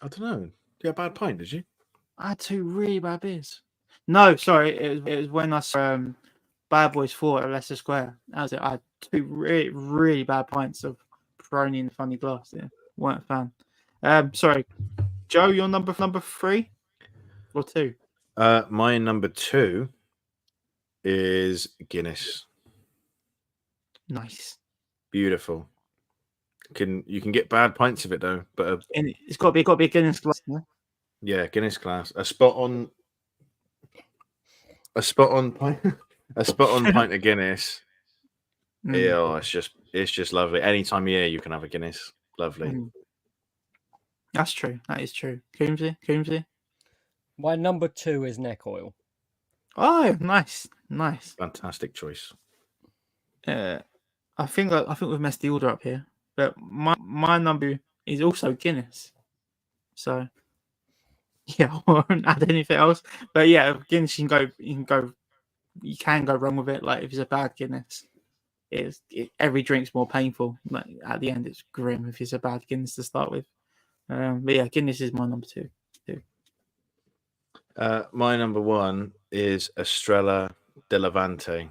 I don't know. You had a bad pint, did you? I had 2 really bad beers. No, sorry. It was when I saw Bad Boys 4 at Leicester Square. That was it. I had 2 really, really bad pints of Peroni in the funny glass. Yeah, weren't a fan. Sorry, Joe, your number 3 or 2? My number 2 is Guinness. Nice. Beautiful. You can get bad pints of it though, but And it's got to be a Guinness glass. Yeah? yeah, Guinness glass. A spot on pint. A spot on pint of Guinness. Yeah, it's just lovely. Any time of year you can have a Guinness. Lovely. That's true. That is true. Coomsey. my number 2 is neck oil. Oh, nice. Fantastic choice. I think we've messed the order up here, but my number is also Guinness. So yeah, I won't add anything else. But yeah, Guinness you can go wrong with it. Like if it's a bad Guinness, every drink's more painful. Like at the end, it's grim if it's a bad Guinness to start with. But yeah, Guinness is my number 2. My number 1 is Estrella de Levante,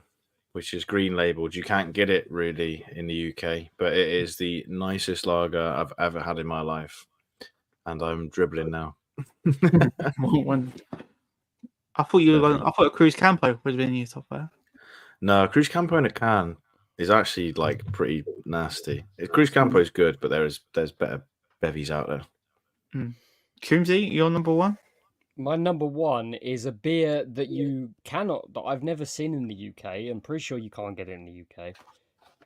which is green labeled. You can't get it really in the UK, but it is the nicest lager I've ever had in my life. And I'm dribbling now. I thought Cruz Campo was in your top 5. No, Cruz Campo in a can is actually like pretty nasty. Cruz Campo is good, but there's better bevies out there. Coombsy, your number one? My number one is a beer that I've never seen in the UK. I'm pretty sure you can't get it in the UK.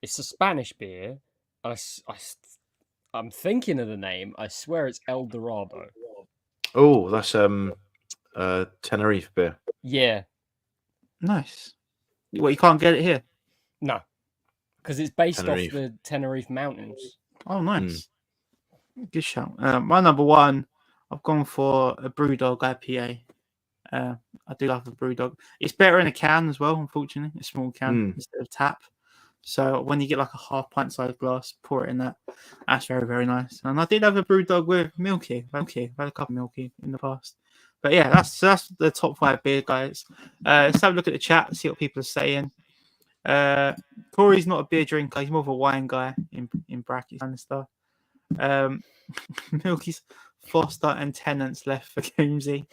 It's a Spanish beer. I'm thinking of the name. I swear it's El Dorado. Oh, that's Tenerife beer. Yeah, Nice. Well, you can't get it here. no, because it's based Tenerife. off the Tenerife Mountains. Oh, nice. Good shout. My number one, I've gone for a Brewdog IPA. I do love a Brewdog. It's better in a can as well, unfortunately. A small can instead of tap. So when you get like a half pint sized glass, pour it in that. That's very, very nice. And I did have a Brewdog with Milky. I've had a couple of Milky in the past. But yeah, that's the top 5 beer, guys. Let's have a look at the chat, see what people are saying. Corey's not a beer drinker. He's more of a wine guy in brackets kind of stuff. Milky's Foster and Tennant's left for Coombsy.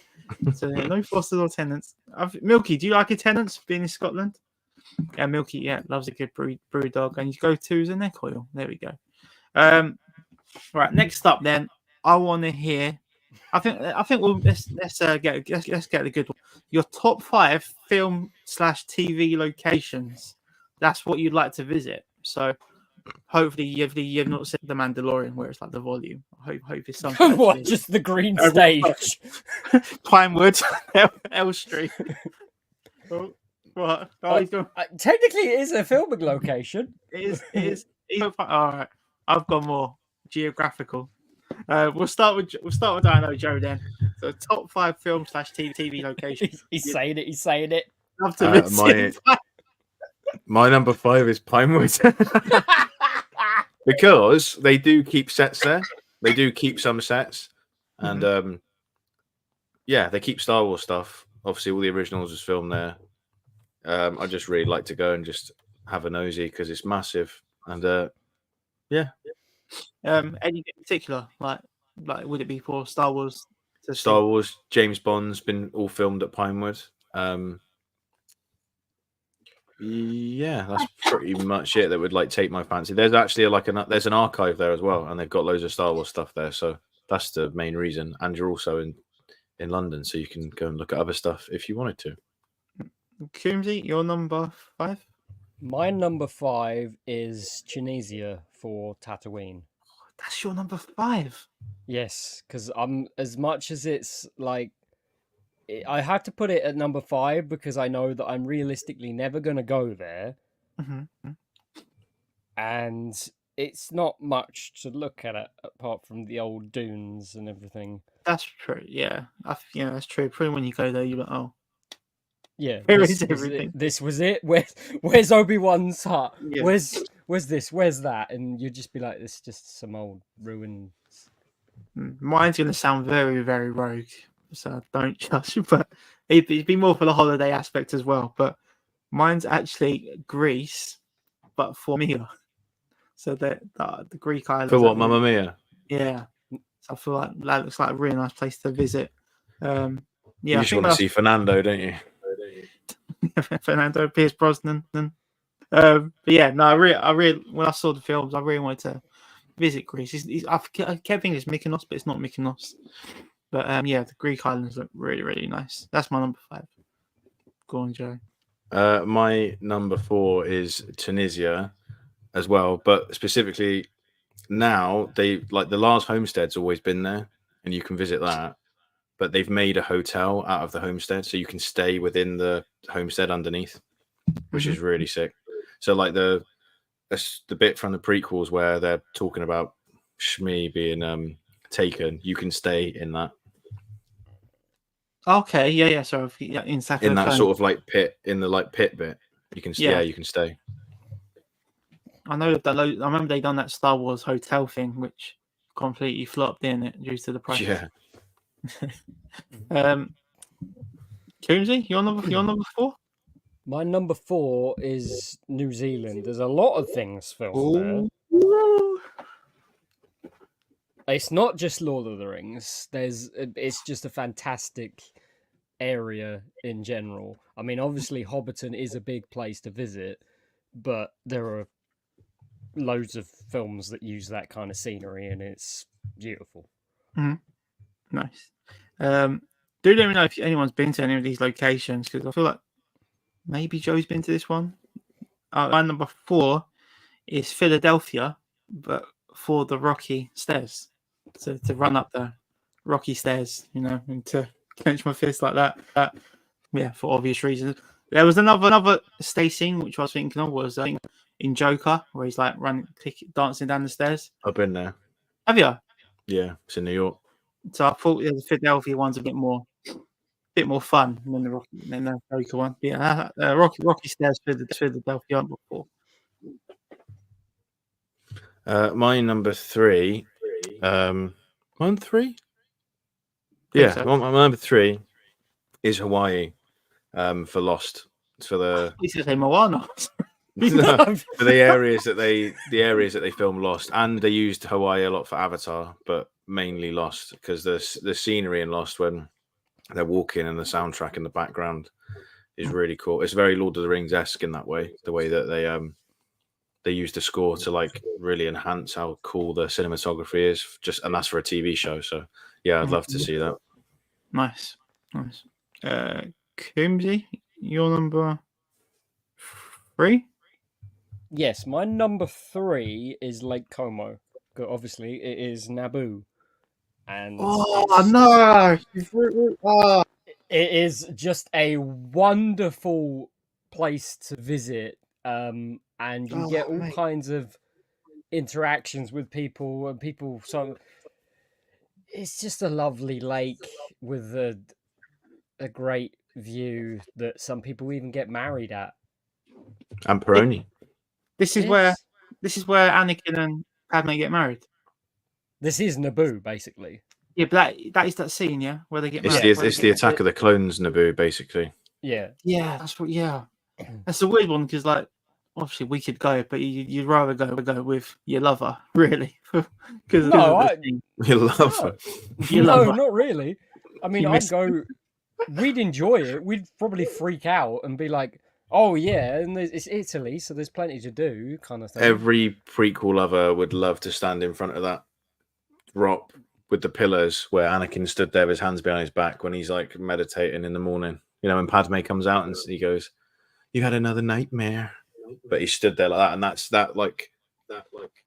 So yeah, no Fosters or Tennants. Milky, do you like a Tennant's being in Scotland? Yeah, Milky, yeah, loves a good brew dog. And you go twos in neck oil. There we go. Right, next up then, I want to hear. I think we'll let's get the good one. Your top 5 film/TV locations. That's what you'd like to visit. So hopefully you've not seen The Mandalorian, where it's like the volume. I hope it's something. What? Just the green stage? Pinewood, L Street. Oh, what? Oh, he's going. Technically, it is a filming location. It is. All right, I've got more geographical. We'll start with Dino Joe then. So top 5 film/TV locations. He's saying it. He's saying it. Love to listen. My number 5 is Pinewood. Because they do keep sets there. They do keep some sets. And yeah, they keep Star Wars stuff. Obviously, all the originals was filmed there. I just really like to go and just have a nosy because it's massive. And yeah. Anything in particular? Like would it be for Star Wars? Star Wars, James Bond's been all filmed at Pinewood. Yeah, that's pretty much it that would like take my fancy. There's actually there's an archive there as well, and they've got loads of Star Wars stuff there. So that's the main reason. And you're also in London, so you can go and look at other stuff if you wanted to. Coombsy, your number 5? My number 5 is Tunisia for Tatooine. That's your number 5. Yes, because as much as it's like, I had to put it at number 5 because I know that I'm realistically never going to go there. And it's not much to look at it apart from the old dunes and everything. That's true. Yeah, that's true. Probably when you go there, you're like, oh, yeah, is everything. This was it. Where's Obi-Wan's hut? Yeah. Where's this? Where's that? And you'd just be like, this is just some old ruins. Mine's going to sound very, very rogue, so don't judge. But it'd be more for the holiday aspect as well. But mine's actually Greece, but for Mia. So the Greek islands. For what, Mamma Mia? Yeah. So I feel like that looks like a really nice place to visit. Yeah, you just want to see Fernando, don't you? Fernando, Pierce Brosnan. But yeah, no, I really, when I saw the films, I really wanted to visit Greece. I kept thinking it's Mykonos, but it's not Mykonos. But yeah, the Greek islands look really, really nice. That's my number 5. Go on, Joe. My number 4 is Tunisia as well, but specifically now they like the Lars Homestead's always been there, and you can visit that. But they've made a hotel out of the homestead, so you can stay within the homestead underneath, which is really sick. So like the bit from the prequels where they're talking about Shmi being taken, you can stay in that. Okay, yeah. So in that sort of like pit, in the like pit bit, you can stay. Yeah, you can stay. I know that. I remember they done that Star Wars hotel thing, which completely flopped, didn't it, due to the price? Yeah. Coombsy, your number 4? My number 4 is New Zealand. There's a lot of things filmed there. It's not just Lord of the Rings. It's just a fantastic area in general. I mean, obviously Hobbiton is a big place to visit, but there are loads of films that use that kind of scenery, and it's beautiful. Nice. Do let me know if anyone's been to any of these locations, because I feel like maybe Joe's been to this one. My number 4 is Philadelphia, but for the rocky stairs. So to run up the rocky stairs, and to clench my fist like that. Yeah, for obvious reasons. There was another stay scene which I was thinking of was in Joker, where he's like dancing down the stairs. I've been there. Have you? Yeah, it's in New York. So I thought the Philadelphia one's a bit more fun than the Joker one. But yeah, Rocky Stairs for the Philadelphia before. My number 3. One 3? Yeah, so. my number 3 is Hawaii. For Lost. It's for the You should say Moana. for the areas that they filmed Lost, and they used Hawaii a lot for Avatar, but mainly Lost because the scenery in Lost when they're walking and the soundtrack in the background is really cool. It's very Lord of the Rings-esque in that way, the way that they use the score to like really enhance how cool the cinematography is. And that's for a TV show. So yeah, I'd love to see that. Nice. Coombsy, your number 3? Yes, my number 3 is Lake Como. Obviously, it is Naboo. And no! It is just a wonderful place to visit, and you get all kinds of interactions with people, and people. So it's just a lovely lake with a great view that some people even get married at. And Peroni. This is where Anakin and Padme get married. This is Naboo, basically. Yeah, but that is that scene, yeah, where they get married. It's the Attack of the Clones Naboo, basically. Yeah. Yeah, that's what. Yeah, that's a weird one because, like, obviously we could go, but you'd rather go with your lover, really? Because your lover. No, not really. I mean, I'd go. We'd enjoy it. We'd probably freak out and be like, "Oh yeah," and it's Italy, so there's plenty to do, kind of thing. Every prequel lover would love to stand in front of that rock with the pillars where Anakin stood there with his hands behind his back when he's like meditating in the morning. You know, when Padme comes out and he goes, "You had another nightmare," but he stood there like that, and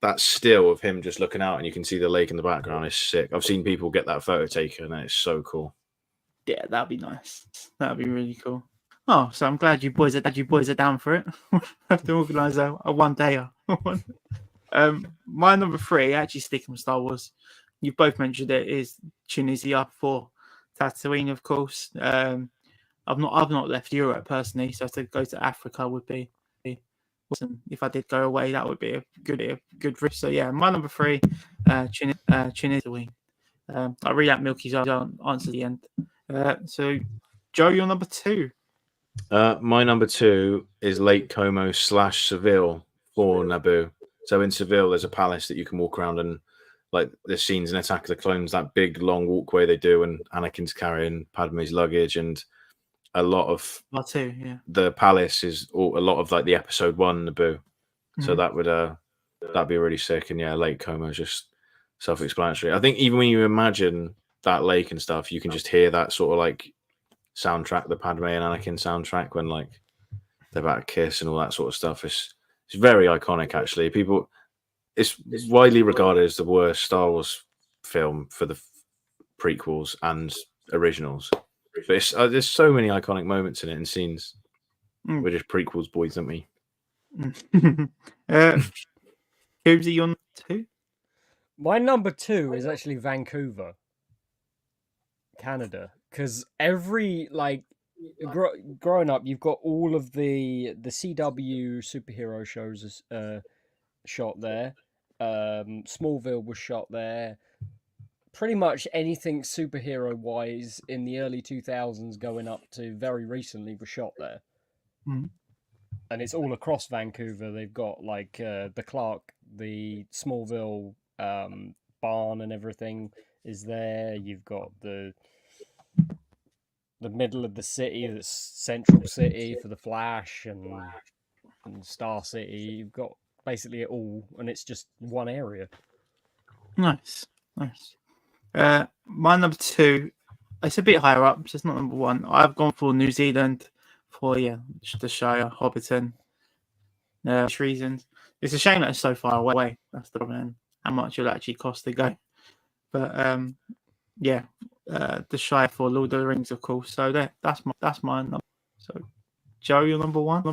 that still of him just looking out, and you can see the lake in the background is sick. I've seen people get that photo taken, and it's so cool. Yeah, that'd be nice. That'd be really cool. Oh, so I'm glad you boys are down for it. Have to organise a one-dayer. My number 3, actually sticking with Star Wars. You both mentioned it, is Tunisia for Tatooine, of course. I've not left Europe personally, so to go to Africa would be awesome. If I did go away, that would be a good risk. So yeah, my number 3, Tunisia. I'll read out Milky's answer at the end. So, Joe, your number 2. My number 2 is Lake Como / Seville for Naboo. So in Seville, there's a palace that you can walk around, and like the scenes in Attack of the Clones, that big long walkway they do, and Anakin's carrying Padme's luggage, and a lot of the palace is a lot of like the Episode 1 Naboo. So that'd be really sick. And yeah, Lake Como is just self-explanatory. I think even when you imagine that lake and stuff, you can just hear that sort of like soundtrack, the Padme and Anakin soundtrack, when like they're about to kiss and all that sort of stuff. It's very iconic, actually. It's widely regarded as the worst Star Wars film for the prequels and originals. But there's so many iconic moments in it and scenes. We're just prequels boys, aren't we? Who's your number 2? My number 2 is actually Vancouver, Canada, because every growing up, you've got all of the CW superhero shows shot there. Smallville was shot there. Pretty much anything superhero wise in the early 2000s going up to very recently was shot there. And it's all across Vancouver. They've got like the Clark, the Smallville barn and everything is there. You've got the middle of the city, the central city for the Flash, and and Star City. You've got basically it all, and it's just one area. Nice. My number 2, it's a bit higher up, so it's not number 1. I've gone for New Zealand for the Shire, Hobbiton. Reasons. It's a shame that it's so far away. That's the problem. How much it'll actually cost to go. But the Shire for Lord of the Rings, of course. So that's my number. So, Joe, your number one.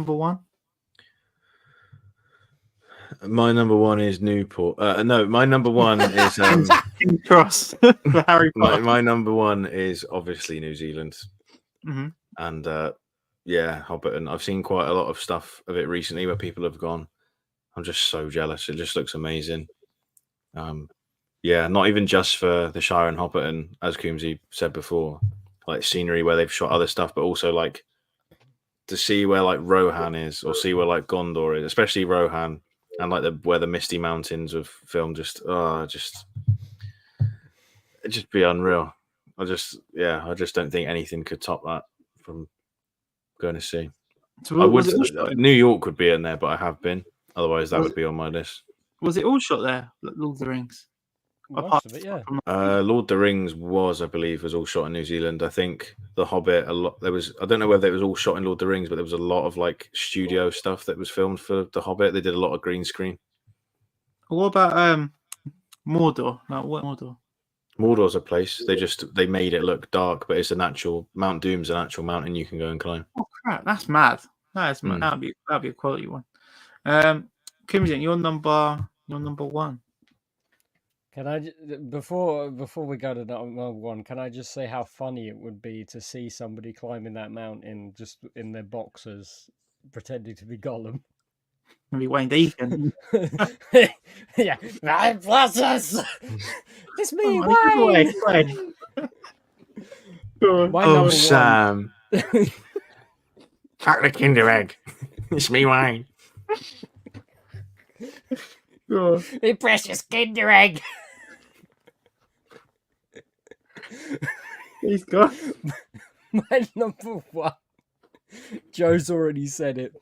My number 1 is Newport. No, my number 1 is Cross for Harry Potter. my number 1 is obviously New Zealand, Mhm. and Hobbiton. I've seen quite a lot of stuff of it recently where people have gone. I'm just so jealous. It just looks amazing. Not even just for the Shire and Hobbiton, as Coombsy said before, like scenery where they've shot other stuff, but also like to see where like Rohan is, or see where like Gondor is, especially Rohan, and like where the Misty Mountains of film it'd just be unreal. I just don't think anything could top that from going to see. So New York would be in there, but I have been. Otherwise, that would be on my list. Was it all shot there, Lord of the Rings? Most of it, yeah. Lord of the Rings I believe, was all shot in New Zealand. I think The Hobbit, I don't know whether it was all shot in Lord of the Rings, but there was a lot of like studio stuff that was filmed for The Hobbit. They did a lot of green screen. What about Mordor? Like, what Mordor? Mordor's a place. They made it look dark, but it's Mount Doom's an actual mountain you can go and climb. Oh crap, that's mad. That'd be a quality one. Crimson, your number 1. Can I before we go to number 1? Can I just say how funny it would be to see somebody climbing that mountain just in their boxers, pretending to be Gollum? Maybe Wayne Deacon. Yeah, 9 pluses. It's me, Wayne. Oh, Sam. Fuck the Kinder Egg. It's me, Wayne. The precious Kinder Egg. He's gone. My number 1, Joe's already said it,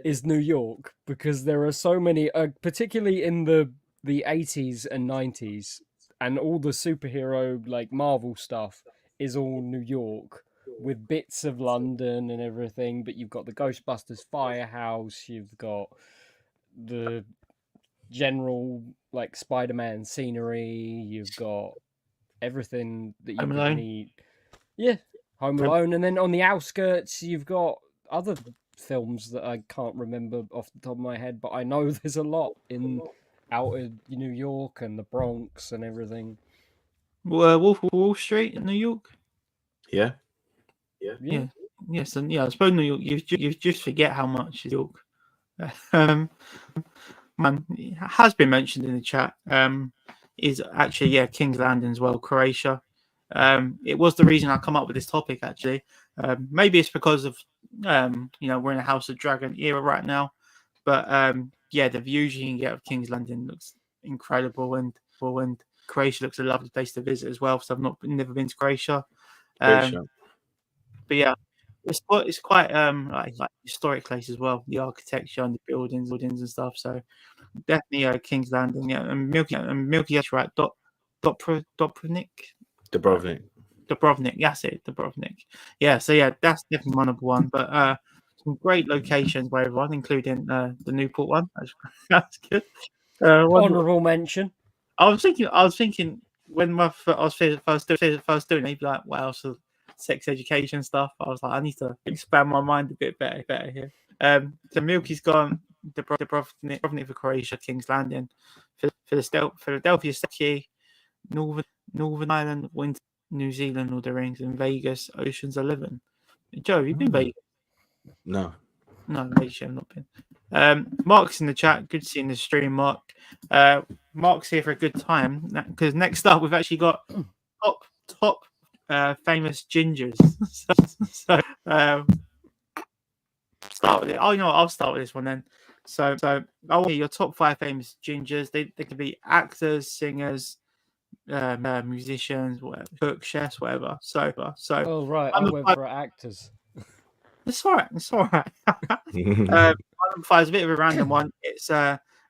is New York, because there are so many, particularly in the 80s and 90s, and all the superhero like Marvel stuff is all New York, with bits of London and everything. But you've got the Ghostbusters firehouse, you've got the general like Spider-Man scenery, you've got everything that you could need. Yeah, Home Alone, and then on the outskirts you've got other films that I can't remember off the top of my head, but I know there's a lot out in New York and the Bronx and everything. Wolf of Wall Street in New York. Yeah. Yes, and I suppose New York. You just forget how much New York. Man, it has been mentioned in the chat. Is actually King's Landing as well, Croatia. It was the reason I come up with this topic actually. Maybe it's because of we're in a House of Dragon era right now, but the views you can get of King's Landing looks incredible, and Croatia looks a lovely place to visit as well. So I've never been to Croatia. But yeah, it's quite like historic place as well. The architecture and the buildings and stuff. So definitely King's Landing. Yeah, and Milky that's right. Dubrovnik. That's it. Dubrovnik. Yeah. So that's definitely my number 1. But some great locations by everyone, including the Newport one. That's good. Honourable mention. I was thinking when I was first doing it, maybe like what else? Sex education stuff. I was like, I need to expand my mind a bit better here. So Milky's gone. Dubrovnik for Croatia, King's Landing, Philadelphia, Ski, Northern Ireland, Winter, New Zealand, Lord of the Rings, and Vegas, Ocean's 11. Joe, have you been Vegas? No, Vegas, I've not been. Mark's in the chat. Good seeing the stream, Mark. Mark's here for a good time because next up we've actually got top famous gingers. so start with it. Oh, I'll start with this one then. So I'll hear your top 5 famous gingers. They can be actors, singers, musicians, whatever, cook, chefs, whatever. So. Oh right, I went for actors. It's all right. My number 5 is a bit of a random one. It's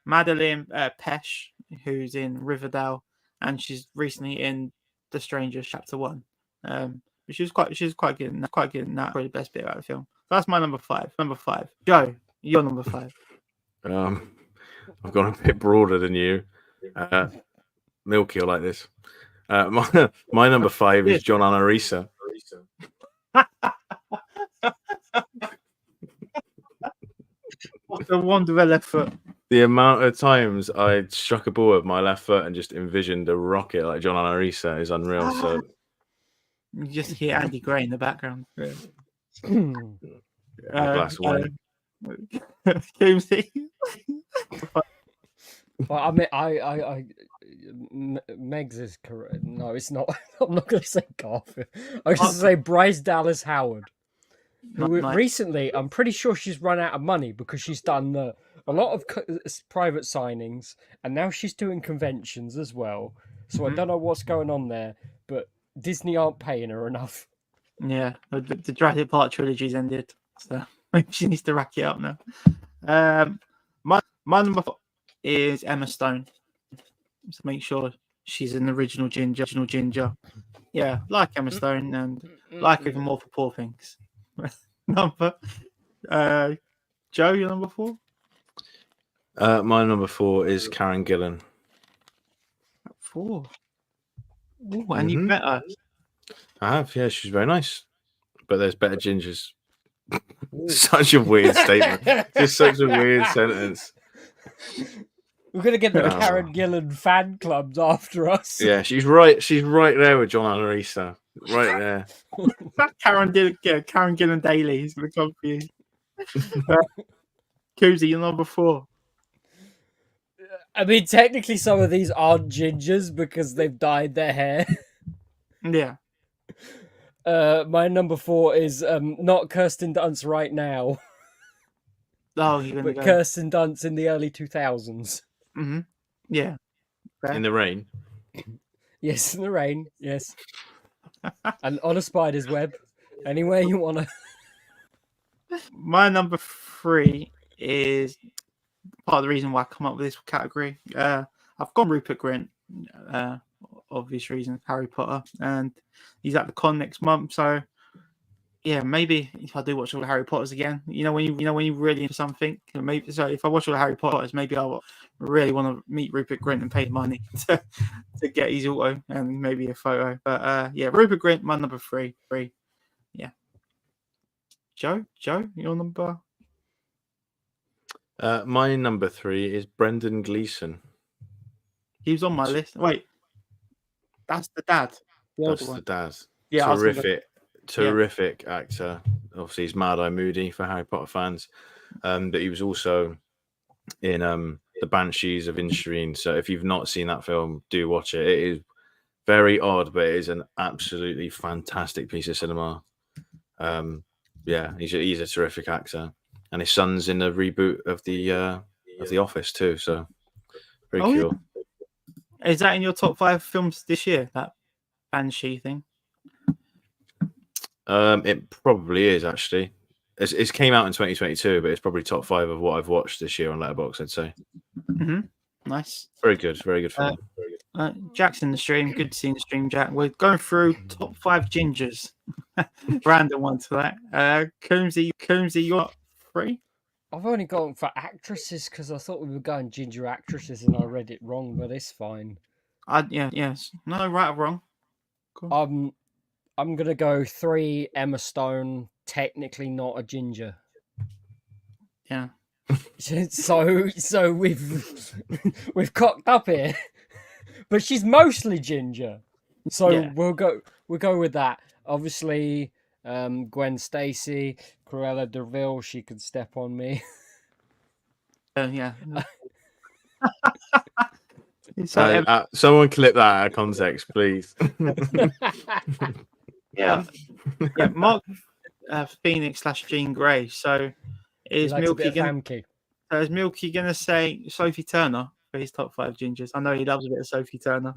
Madeline Pesh, who's in Riverdale, and she's recently in The Strangers Chapter 1. But she was quite good in that. Quite good in that. Probably the best bit about the film. So that's my number 5. Number 5. Joe, you're number 5. I've gone a bit broader than you. Milky, I like this. My number 5 is John Anarisa. The wonder of a left foot. The amount of times I struck a ball with my left foot and just envisioned a rocket like John Anarisa is unreal. So you just hear Andy Gray in the background. Yeah. A glass of wine. Well, I mean, Megs is correct. No, it's not. I'm not going to say Garfield. I was going to say Bryce Dallas Howard. Who recently, I'm pretty sure she's run out of money because she's done a lot of private signings, and now she's doing conventions as well. So I don't know what's going on there, but Disney aren't paying her enough. Yeah, the Jurassic Park trilogy's ended, so maybe she needs to rack it up now. My number 4 is Emma Stone. So make sure she's an original ginger. Yeah, like Emma Stone and like even more for Poor Things. Joe, your number 4? My number 4 is Karen Gillan. 4. Ooh, and you met her. I have, yeah, she's very nice. But there's better gingers. Such a weird statement. Just such a weird sentence. We're gonna get the Karen Gillan fan clubs after us. Yeah, she's right. She's right there with John Anarisa. Right there. Karen Gillan Daily is going to come for you. Koozie, you're number 4. I mean, technically, some of these aren't gingers because they've dyed their hair. Yeah. My number 4 is not Kirsten Dunst right now. Oh, you're but go. Kirsten Dunst in the early 2000s. Mm-hmm. Yeah. Fair. In the rain. Yes, in the rain. Yes. And on a spider's web. Anywhere you want to. My number 3 is part of the reason why I come up with this category. I've gone Rupert Grint, obvious reason, Harry Potter, and he's at the con next month. So yeah, maybe if I do watch all the Harry Potters again, when you really into something, maybe. So if I watch all the Harry Potters, maybe I'll really want to meet Rupert Grint and pay money to get his auto and maybe a photo. But yeah, Rupert Grint, my number 3. Yeah. Joe, your number. My number 3 is Brendan Gleeson. He was on my list. Wait, that's the dad. That's the dad. Yeah, terrific actor. Obviously, he's Mad Eye Moody for Harry Potter fans. But he was also in The Banshees of Inisherin. So if you've not seen that film, do watch it. It is very odd, but it is an absolutely fantastic piece of cinema. Yeah, he's a terrific actor, and his son's in a reboot of the Office too. So very cool. Yeah. Is that in your top 5 films this year? That Banshee thing? It probably is actually. It came out in 2022, but it's probably top 5 of what I've watched this year on Letterboxd, I'd say. Mm-hmm. Nice. Very good film. Jack's in the stream. Good to see you in the stream, Jack. We're going through top 5 gingers. Random one to that. Coombsy, you're 3? I've only gone for actresses because I thought we were going ginger actresses and I read it wrong, but it's fine. Yes. No, right or wrong. Cool. I'm gonna go 3 Emma Stone, technically not a ginger. Yeah. So we've cocked up here, but she's mostly ginger. So yeah. we'll go with that. Obviously, Gwen Stacy, Cruella de Vil, she could step on me. Yeah. Someone clip that out of context, please. Yeah. Mark Phoenix / Jean Grey. So is Milky gonna say Sophie Turner for his top 5 gingers? I know he loves a bit of Sophie Turner.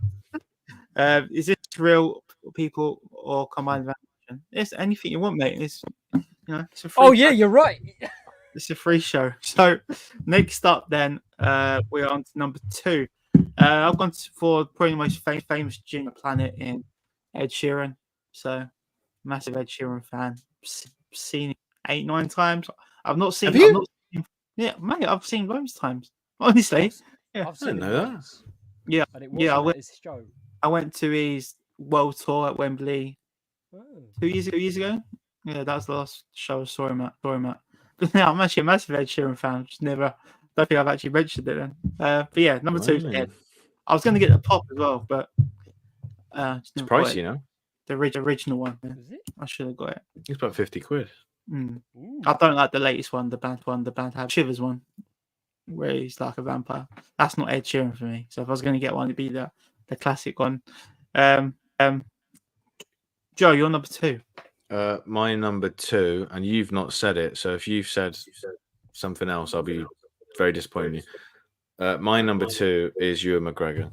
Is this real people or combined version? It's anything you want, mate. It's it's a free you're right. It's a free show. So next up, then we're on to number 2. I've gone for probably the most famous ginger planet in Ed Sheeran. So massive Ed Sheeran fan. Seen it 8-9 times. I've not seen. Have you? I've not seen, yeah, mate. I've seen loads of times. Honestly, yeah. I've seen didn't it know that. once. Yeah, And it yeah, wasn't at his show. I went to his world tour at Wembley Oh. 2 years ago. Yeah, that was the last show I saw him at. But now I'm actually a massive Ed Sheeran fan. Just never. Don't think I've actually mentioned it then. But yeah, number 2 is Ed. I was going to get the pop as well, but It's just never got pricey, it. you know. The original one. Yeah. Is it? I should have got it. It's about 50 quid. Mm. Ooh. I don't like the latest one, the band have Shivers one, where he's like a vampire. That's not Ed Sheeran for me. So if I was going to get one, it'd be the classic one. Joe, you're number 2. My number 2, and you've not said it. So if you've said something else, I'll be very disappointed in you. My number 2 is Ewan McGregor.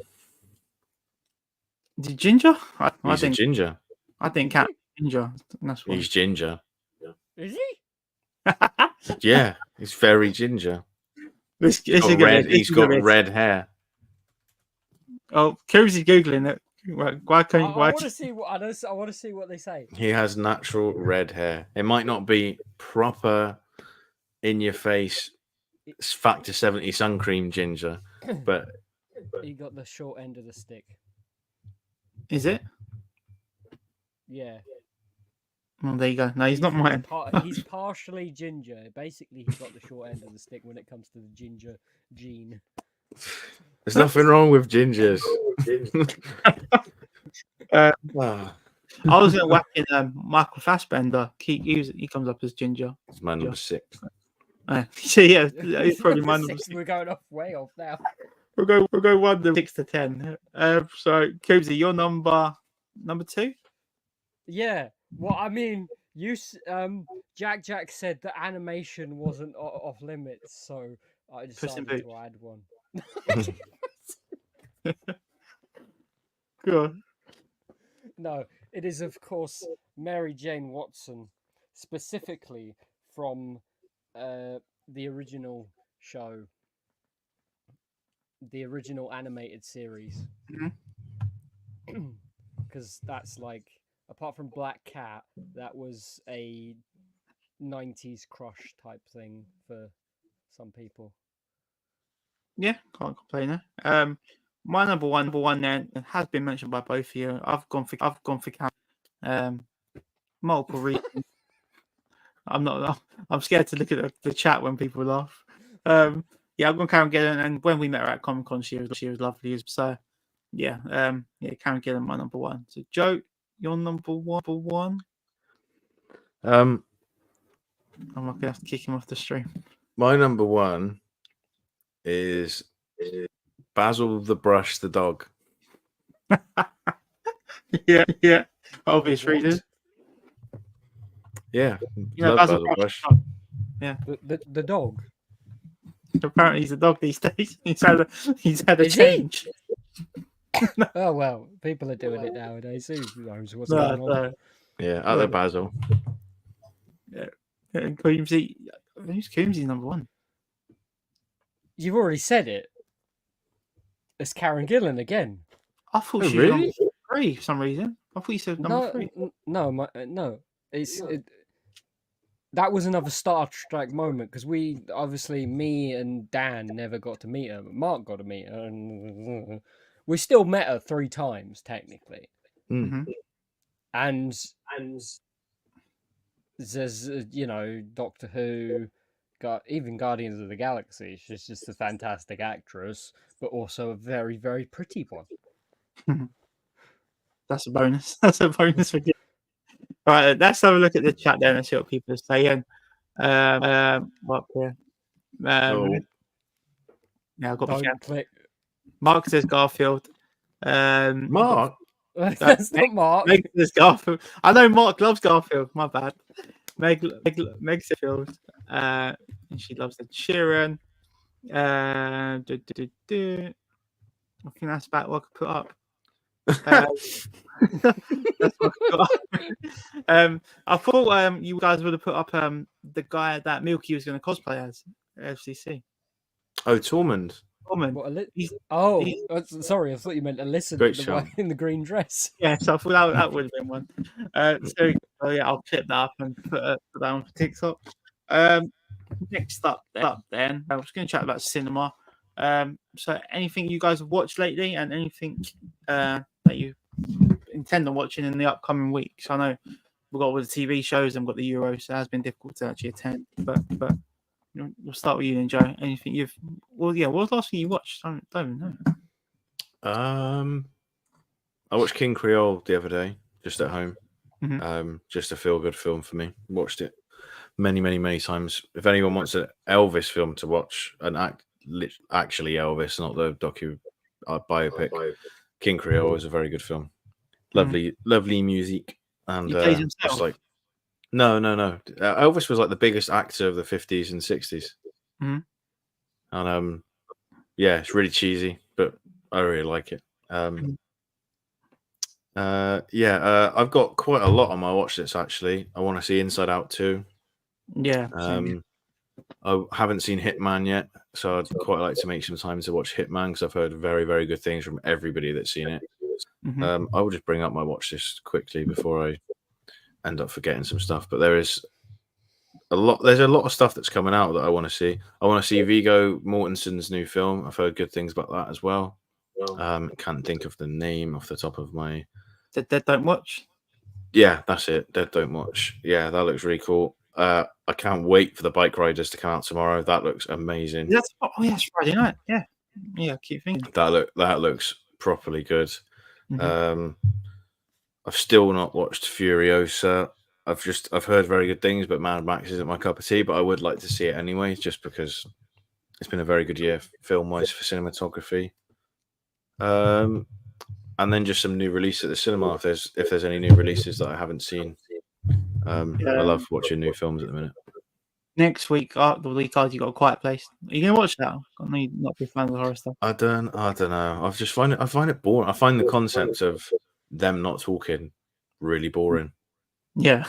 Is he ginger? I He's a think ginger. I think cat ginger. That's what. He's ginger. Is he? Yeah, he's very ginger. This He's is got red hair. Oh, Cozy's googling it. Why I can't you? Why? want to see what I want to see what they say. He has natural red hair. It might not be proper, in your face, factor 70 sun cream ginger, but He got the short end of the stick. Is it? Yeah. Well, there you go. No, he's not mine. He's partially ginger. Basically, he got the short end of the stick when it comes to the ginger gene. there's nothing wrong with gingers. I Ah, was going to whack in Michael Fassbender. He comes up as ginger. it's my number 6. So yeah, he's probably my number 6. We're going way off now. We'll go 1 to 6 to 10. So Cozy, you're number 2. Yeah. Well, I mean, Jack said that animation wasn't off limits, so I Puss in decided Boots. to add one. Go on. No, it is of course Mary Jane Watson, specifically from the original show, the original animated series. Because that's like, apart from Black Cat, that was a 90s crush type thing for some people. Yeah, can't complain there. My number one then has been mentioned by both of you. I've gone for Karen. Multiple reasons. I'm scared to look at the chat when people laugh. Yeah, I've gone Karen Gillan, and when we met her at Comic Con, she was lovely. So yeah, Karen Gillan, my number 1. So Joe, your number one. I'm not gonna have to kick him off the stream. My number 1 is Basil the Brush the dog. yeah. Obvious reasons. Yeah, You know, love Basil Basil Brush. Brush. Yeah. The dog. Apparently he's a dog these days. He's had a Is he? change. Oh well, people are doing it nowadays. Who knows what's No, going on? no. Yeah, other Basil. And Coombsy, who's Coombsy's number 1? You've already said it. It's Karen Gillan again. I thought Oh, she was really? number 3 for some reason. I thought you said number 3. No. That was another Star Trek moment because me and Dan never got to meet her, but Mark got to meet her, and we still met her 3 times technically. Mm. And there's Doctor Who, even Guardians of the Galaxy. She's just a fantastic actress, but also a very, very pretty one. That's a bonus. That's a bonus for you. All right, let's have a look at the chat then and see what people are saying. What here? Oh. Yeah, I've got the chat. Don't click. Mark says Garfield. Mark? That's not Mark. Meg says Garfield. I know Mark loves Garfield. My bad. Meg says Garfield. And she loves the Sheeran. I think that's about what I could put up. That's what I got. I thought you guys would have put up the guy that Milky was going to cosplay as FCC. Oh, Tormund. Woman. What, He's, sorry, I thought you meant Alyssa Great the show. one in the green dress. yeah, so I thought that would have been one. Yeah, I'll clip that up and put that on for TikTok. Next up, then I was going to chat about cinema. So anything you guys have watched lately, and anything that you intend on watching in the upcoming weeks? I know we've got all the TV shows and we've got the Euros, so it has been difficult to actually attend. But we'll start with you, then, Joe. Anything you've? Well, yeah. What was the last thing you watched? I don't even know. I watched King Creole the other day, just at home. Mhm. Just a feel-good film for me. Watched it many times. If anyone wants an Elvis film to watch, actually Elvis, not the biopic, King Creole is a very good film. Lovely music, and He plays just himself. like no. Elvis was like the biggest actor of the 50s and 60s, Mhm. and yeah, it's really cheesy, but I really like it. I've got quite a lot on my watch list actually. I want to see Inside Out 2. Yeah. I haven't seen Hitman yet, so I'd quite like to make some time to watch Hitman because I've heard very good things from everybody that's seen it. Mhm. I will just bring up my watch list quickly before I end up forgetting some stuff. But there's a lot of stuff that's coming out that I want to see. I want to see Viggo Mortensen's new film. I've heard good things about that as well. Can't think of the name off the top of my. Dead Don't Watch. Yeah, that's it. Dead Don't Watch. Yeah, that looks really cool. I can't wait for the Bike Riders to come out tomorrow. That looks amazing. It's Friday night. Yeah. I keep thinking That looks properly good. Mhm. I've still not watched Furiosa. I've heard very good things, but Mad Max isn't my cup of tea. But I would like to see it anyway, just because it's been a very good year film-wise for cinematography. And then just some new release at the cinema if there's any new releases that I haven't seen. I love watching new films at the minute. Next week, the week after, you got A Quiet Place. Are you gonna watch that? I know you're not a big fan of the horror stuff. I don't know. I find it boring. I find the concept of them not talking really boring. Yeah.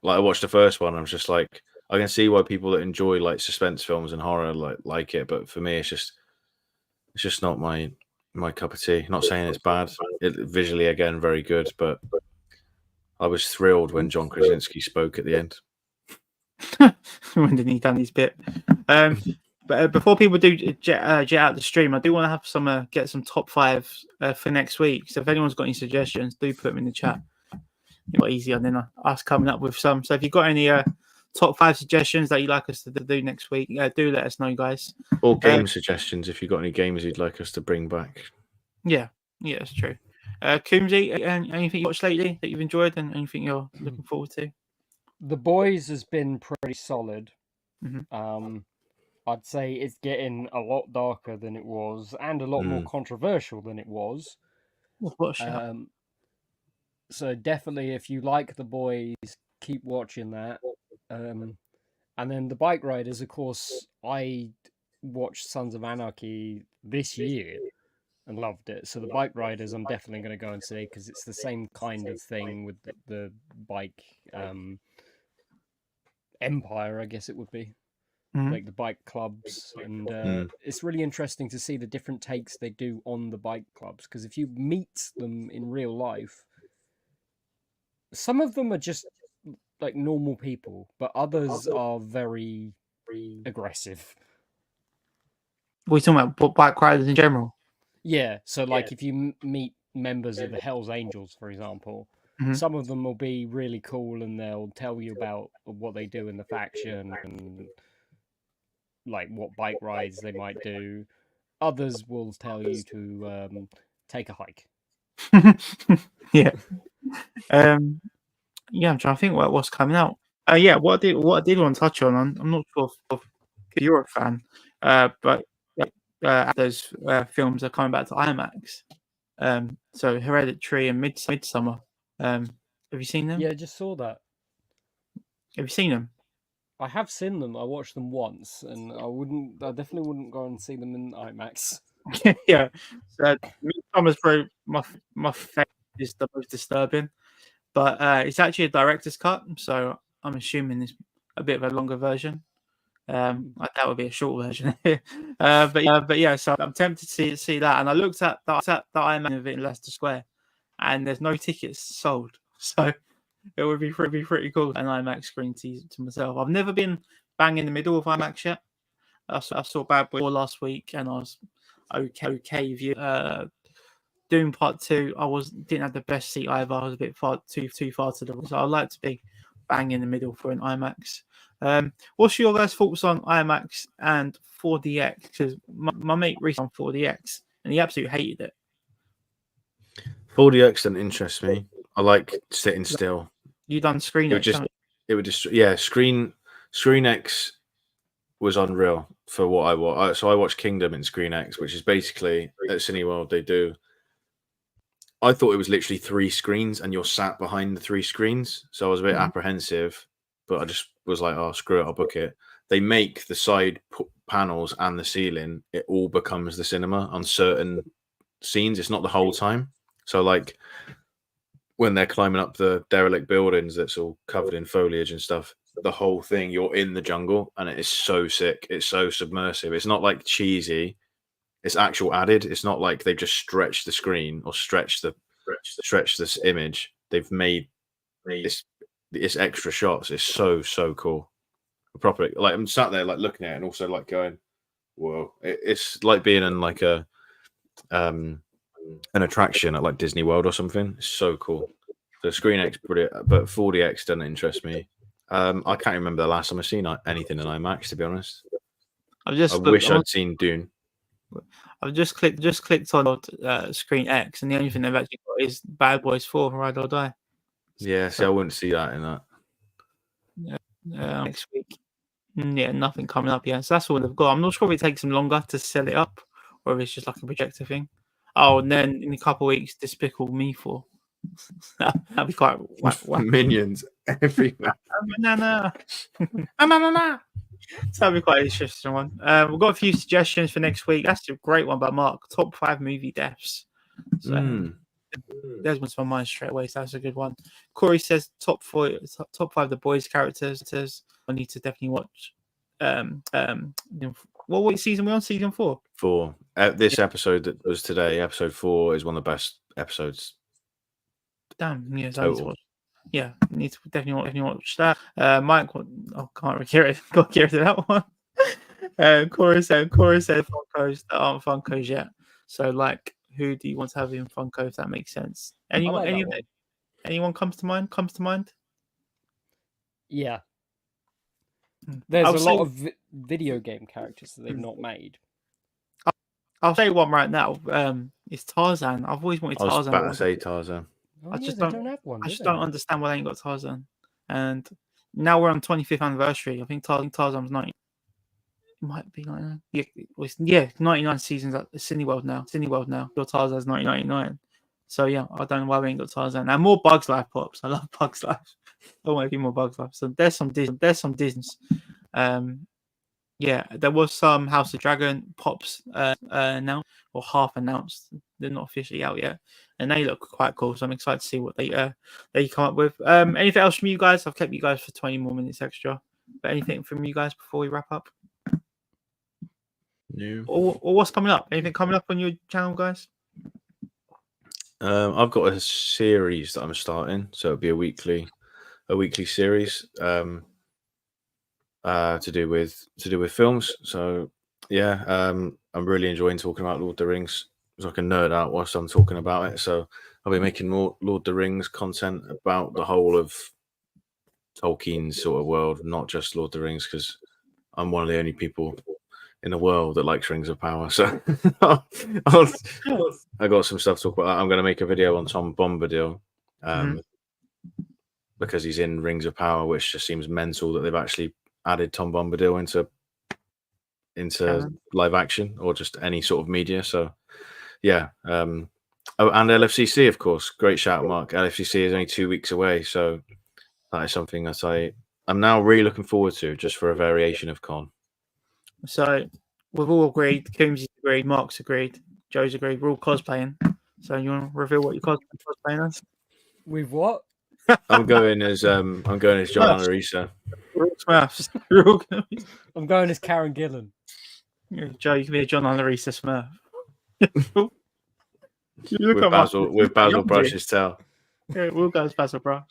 Like I watched the first one, I was just like, I can see why people that enjoy like suspense films and horror like it, but for me, it's just not my cup of tea. Not saying it's bad. Visually, again, very good, but I was thrilled when John Krasinski spoke at the end. When did he done his bit? But before people do jet out the stream, I do want to have get some top 5 for next week. So if anyone's got any suggestions, do put them in the chat. It's not easier than us coming up with some. So if you've got any top 5 suggestions that you'd like us to do next week, do let us know, guys. Or game suggestions if you've got any games you'd like us to bring back. Yeah, that's true. Coombsy, anything you watched lately that you've enjoyed and anything you're looking forward to? The Boys has been pretty solid. Mm-hmm. I'd say it's getting a lot darker than it was and a lot more controversial than it was. What a shout. So definitely, if you like The Boys, keep watching that. And then The Bike Riders, of course, I watched Sons of Anarchy this year and loved it. So The Bike Riders, I'm definitely going to go and see because it's the same kind of thing with the bike empire, I guess it would be. Like the bike clubs, and it's really interesting to see the different takes they do on the bike clubs, because if you meet them in real life, some of them are just like normal people, but others are very aggressive. We're talking about bike riders in general. Yeah, so like if you meet members of the Hells Angels, for example, some of them will be really cool and they'll tell you about what they do in the faction and like what bike rides they might do. Others will tell you to take a hike. Yeah. I'm trying to think what's coming out. What I did want to touch on, I'm not sure if you're a fan, but those films are coming back to IMAX. So Hereditary and Midsummer. Have you seen them? Yeah, I just saw that. Have you seen them? I have seen them. I watched them once, and I definitely wouldn't go and see them in IMAX. Yeah. So Midsummer's probably my favorite is the most disturbing. But it's actually a director's cut, so I'm assuming it's a bit of a longer version. That would be a short version. But yeah, so I'm tempted to see that. And I looked at the IMAX of it in Leicester Square, and there's no tickets sold. So it would be pretty cool an IMAX screen to myself. I've never been bang in the middle of IMAX yet. I saw Bad Boy 4 last week, and I was okay view. Doom Part 2, didn't have the best seat either. I was a bit too far to the right. So I'd like to be bang in the middle for an IMAX. What's your guys' thoughts on IMAX and 4DX? Because my mate recently on 4DX and he absolutely hated it. 4DX doesn't interest me. I like sitting still. You done Screen X? It would just yeah. Screen X was unreal for what I watched. So I watched Kingdom in Screen X, which is basically at Cineworld they do. I thought it was literally 3 screens, and you're sat behind the 3 screens. So I was a bit apprehensive, but I just was like, "Oh, screw it, I'll book it." They make the side panels and the ceiling; it all becomes the cinema on certain scenes. It's not the whole time. So, like when they're climbing up the derelict buildings, that's all covered in foliage and stuff. The whole thing, you're in the jungle, and it is so sick. It's so submersive. It's not like cheesy. It's actual added. It's not like they've just stretched the screen or stretched this image. They've made this extra shots. It's so cool. Proper, like I'm sat there like looking at it and also like going, whoa! It's like being in like an attraction at like Disney World or something. It's so cool. The Screen X brilliant, but 4DX doesn't interest me. I can't remember the last time I've seen anything in IMAX, to be honest. I wish I'd seen Dune. I've just clicked on Screen X, and the only thing they've actually got is Bad Boys 4, Ride or Die. Yeah, so I wouldn't see that in that. Next week. Yeah, nothing coming up yet. So that's all they've got. I'm not sure if it takes them longer to sell it up, or if it's just like a projector thing. Oh, and then in a couple of weeks, Despicable Me 4. That'd be quite Minions everywhere. Banana. So that'll be quite an interesting one. We've got a few suggestions for next week. That's a great one by Mark. Top 5 movie deaths. So there's one to my mind straight away. So that's a good one. Corey says top 5 The Boys characters. I need to definitely watch. What season are we on? Season 4. 4. This episode that was today, episode 4, is one of the best episodes. Damn, yeah, need to definitely watch that. Mike, I can't hear it. Got to get rid of that one. Cora said Funkos that aren't Funkos yet. So, like, who do you want to have in Funko? If that makes sense. Anyone comes to mind? Yeah. There's a lot of video game characters that they've not made. I'll say one right now. It's Tarzan. I've always wanted Tarzan. I was about to say Tarzan. I just don't have one. I just don't understand why they ain't got Tarzan. And now we're on 25th anniversary. I think Tarzan was 90. It might be 99. Yeah, 99 seasons at Cineworld now. Your Tarzan's 1999. So yeah, I don't know why we ain't got Tarzan. And more Bugs Life pops. I love Bugs Life. I want to be more Bugs Life. So there's some Disney's. Yeah, there was some House of Dragon pops now, or half announced. They're not officially out yet, and they look quite cool. So I'm excited to see what they come up with. Anything else from you guys? I've kept you guys for 20 more minutes extra. But anything from you guys before we wrap up? No. Or what's coming up? Anything coming up on your channel, guys? I've got a series that I'm starting, so it'll be a weekly series. To do with films. So yeah, I'm really enjoying talking about Lord of the Rings, so I can nerd out whilst I'm talking about it. So I'll be making more Lord of the Rings content about the whole of Tolkien's sort of world, not just Lord of the Rings, because I'm one of the only people in the world that likes Rings of Power. So I got some stuff to talk about that. I'm going to make a video on Tom Bombadil, because he's in Rings of Power, which just seems mental that they've actually added Tom Bombadil into live action or just any sort of media. So yeah. And LFCC, of course. Great shout, Mark. LFCC is only 2 weeks away, so that is something that I'm now really looking forward to, just for a variation of con. So we've all agreed. Coombs agreed. Mark's agreed. Joe's agreed. We're all cosplaying. So you want to reveal what you're cosplaying as? With what? I'm going as John Alarisa. We're all Smurfs. We're all gonna be- I'm going as Karen Gillan. Yeah, Joe, you can be a John Larissa Smurf. You look With at my- Basil you look Basil young, Brush's tail. Yeah, we'll go as Basil Brush.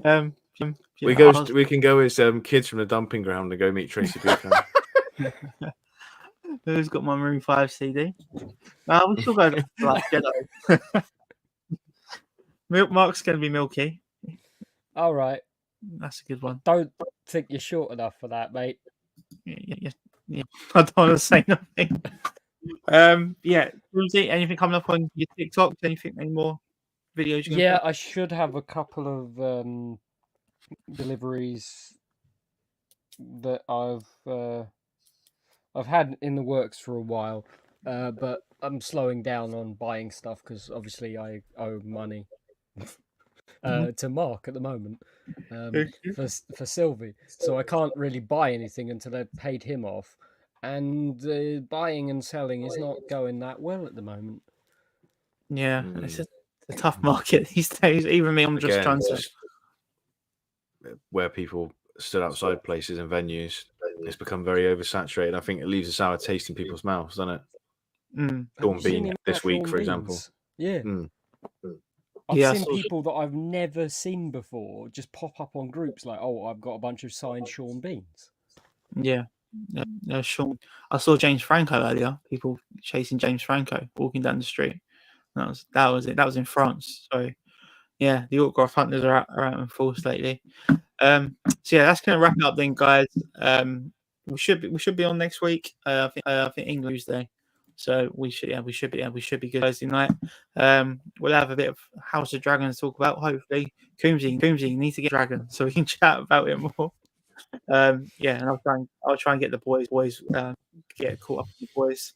We can go as kids from the dumping ground and go meet Tracy Beacon. Who's got my Maroon 5 CD? We still go to like Jedi. Mark's going to be Milky. All right. That's a good one. Don't think you're short enough for that, mate. Yeah. I don't want to say nothing. Yeah. Lucy, anything coming up on your TikTok? Anything? Any more videos? Yeah, I should have a couple of deliveries that I've had in the works for a while, but I'm slowing down on buying stuff because obviously I owe money to Mark at the moment for Sylvie, so I can't really buy anything until I've paid him off. And buying and selling is not going that well at the moment. Yeah, it's a tough market these days. Even me, I'm just Again, trying to. just where people stood outside places and venues, it's become very oversaturated. I think it leaves a sour taste in people's mouths, doesn't it? Mm. Dawn Have you seen Bean him this at week, Dawn for example. Beans? Yeah. Mm. I've Yeah, I seen saw- people that I've never seen before just pop up on groups like, "Oh, I've got a bunch of signed Sean Beans." Yeah. Sean. I saw James Franco earlier. People chasing James Franco walking down the street. That was it. That was in France. So yeah, the autograph hunters are out in force lately. So yeah, that's going to wrap it up then, guys. We should be on next week. I think England Tuesday. So we should be good Thursday night. We'll have a bit of House of Dragons to talk about. Hopefully, Coombsy needs to get Dragon so we can chat about it more. Yeah, and I'll try and get the boys get caught up with the boys.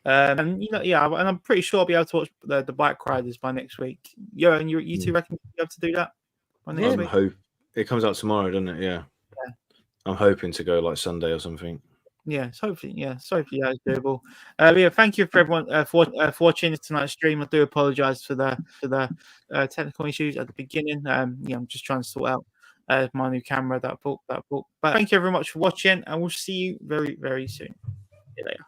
And and I'm pretty sure I'll be able to watch the Bike Riders by next week. Yeah, and you two reckon you'll be able to do that by next week? It comes out tomorrow, doesn't it? Yeah. I'm hoping to go like Sunday or something. Yeah, hopefully that's doable. Yeah, thank you for everyone for watching tonight's stream. I do apologise for the technical issues at the beginning. I'm just trying to sort out my new camera that book. But thank you very much for watching, and we'll see you very, very soon. See you later.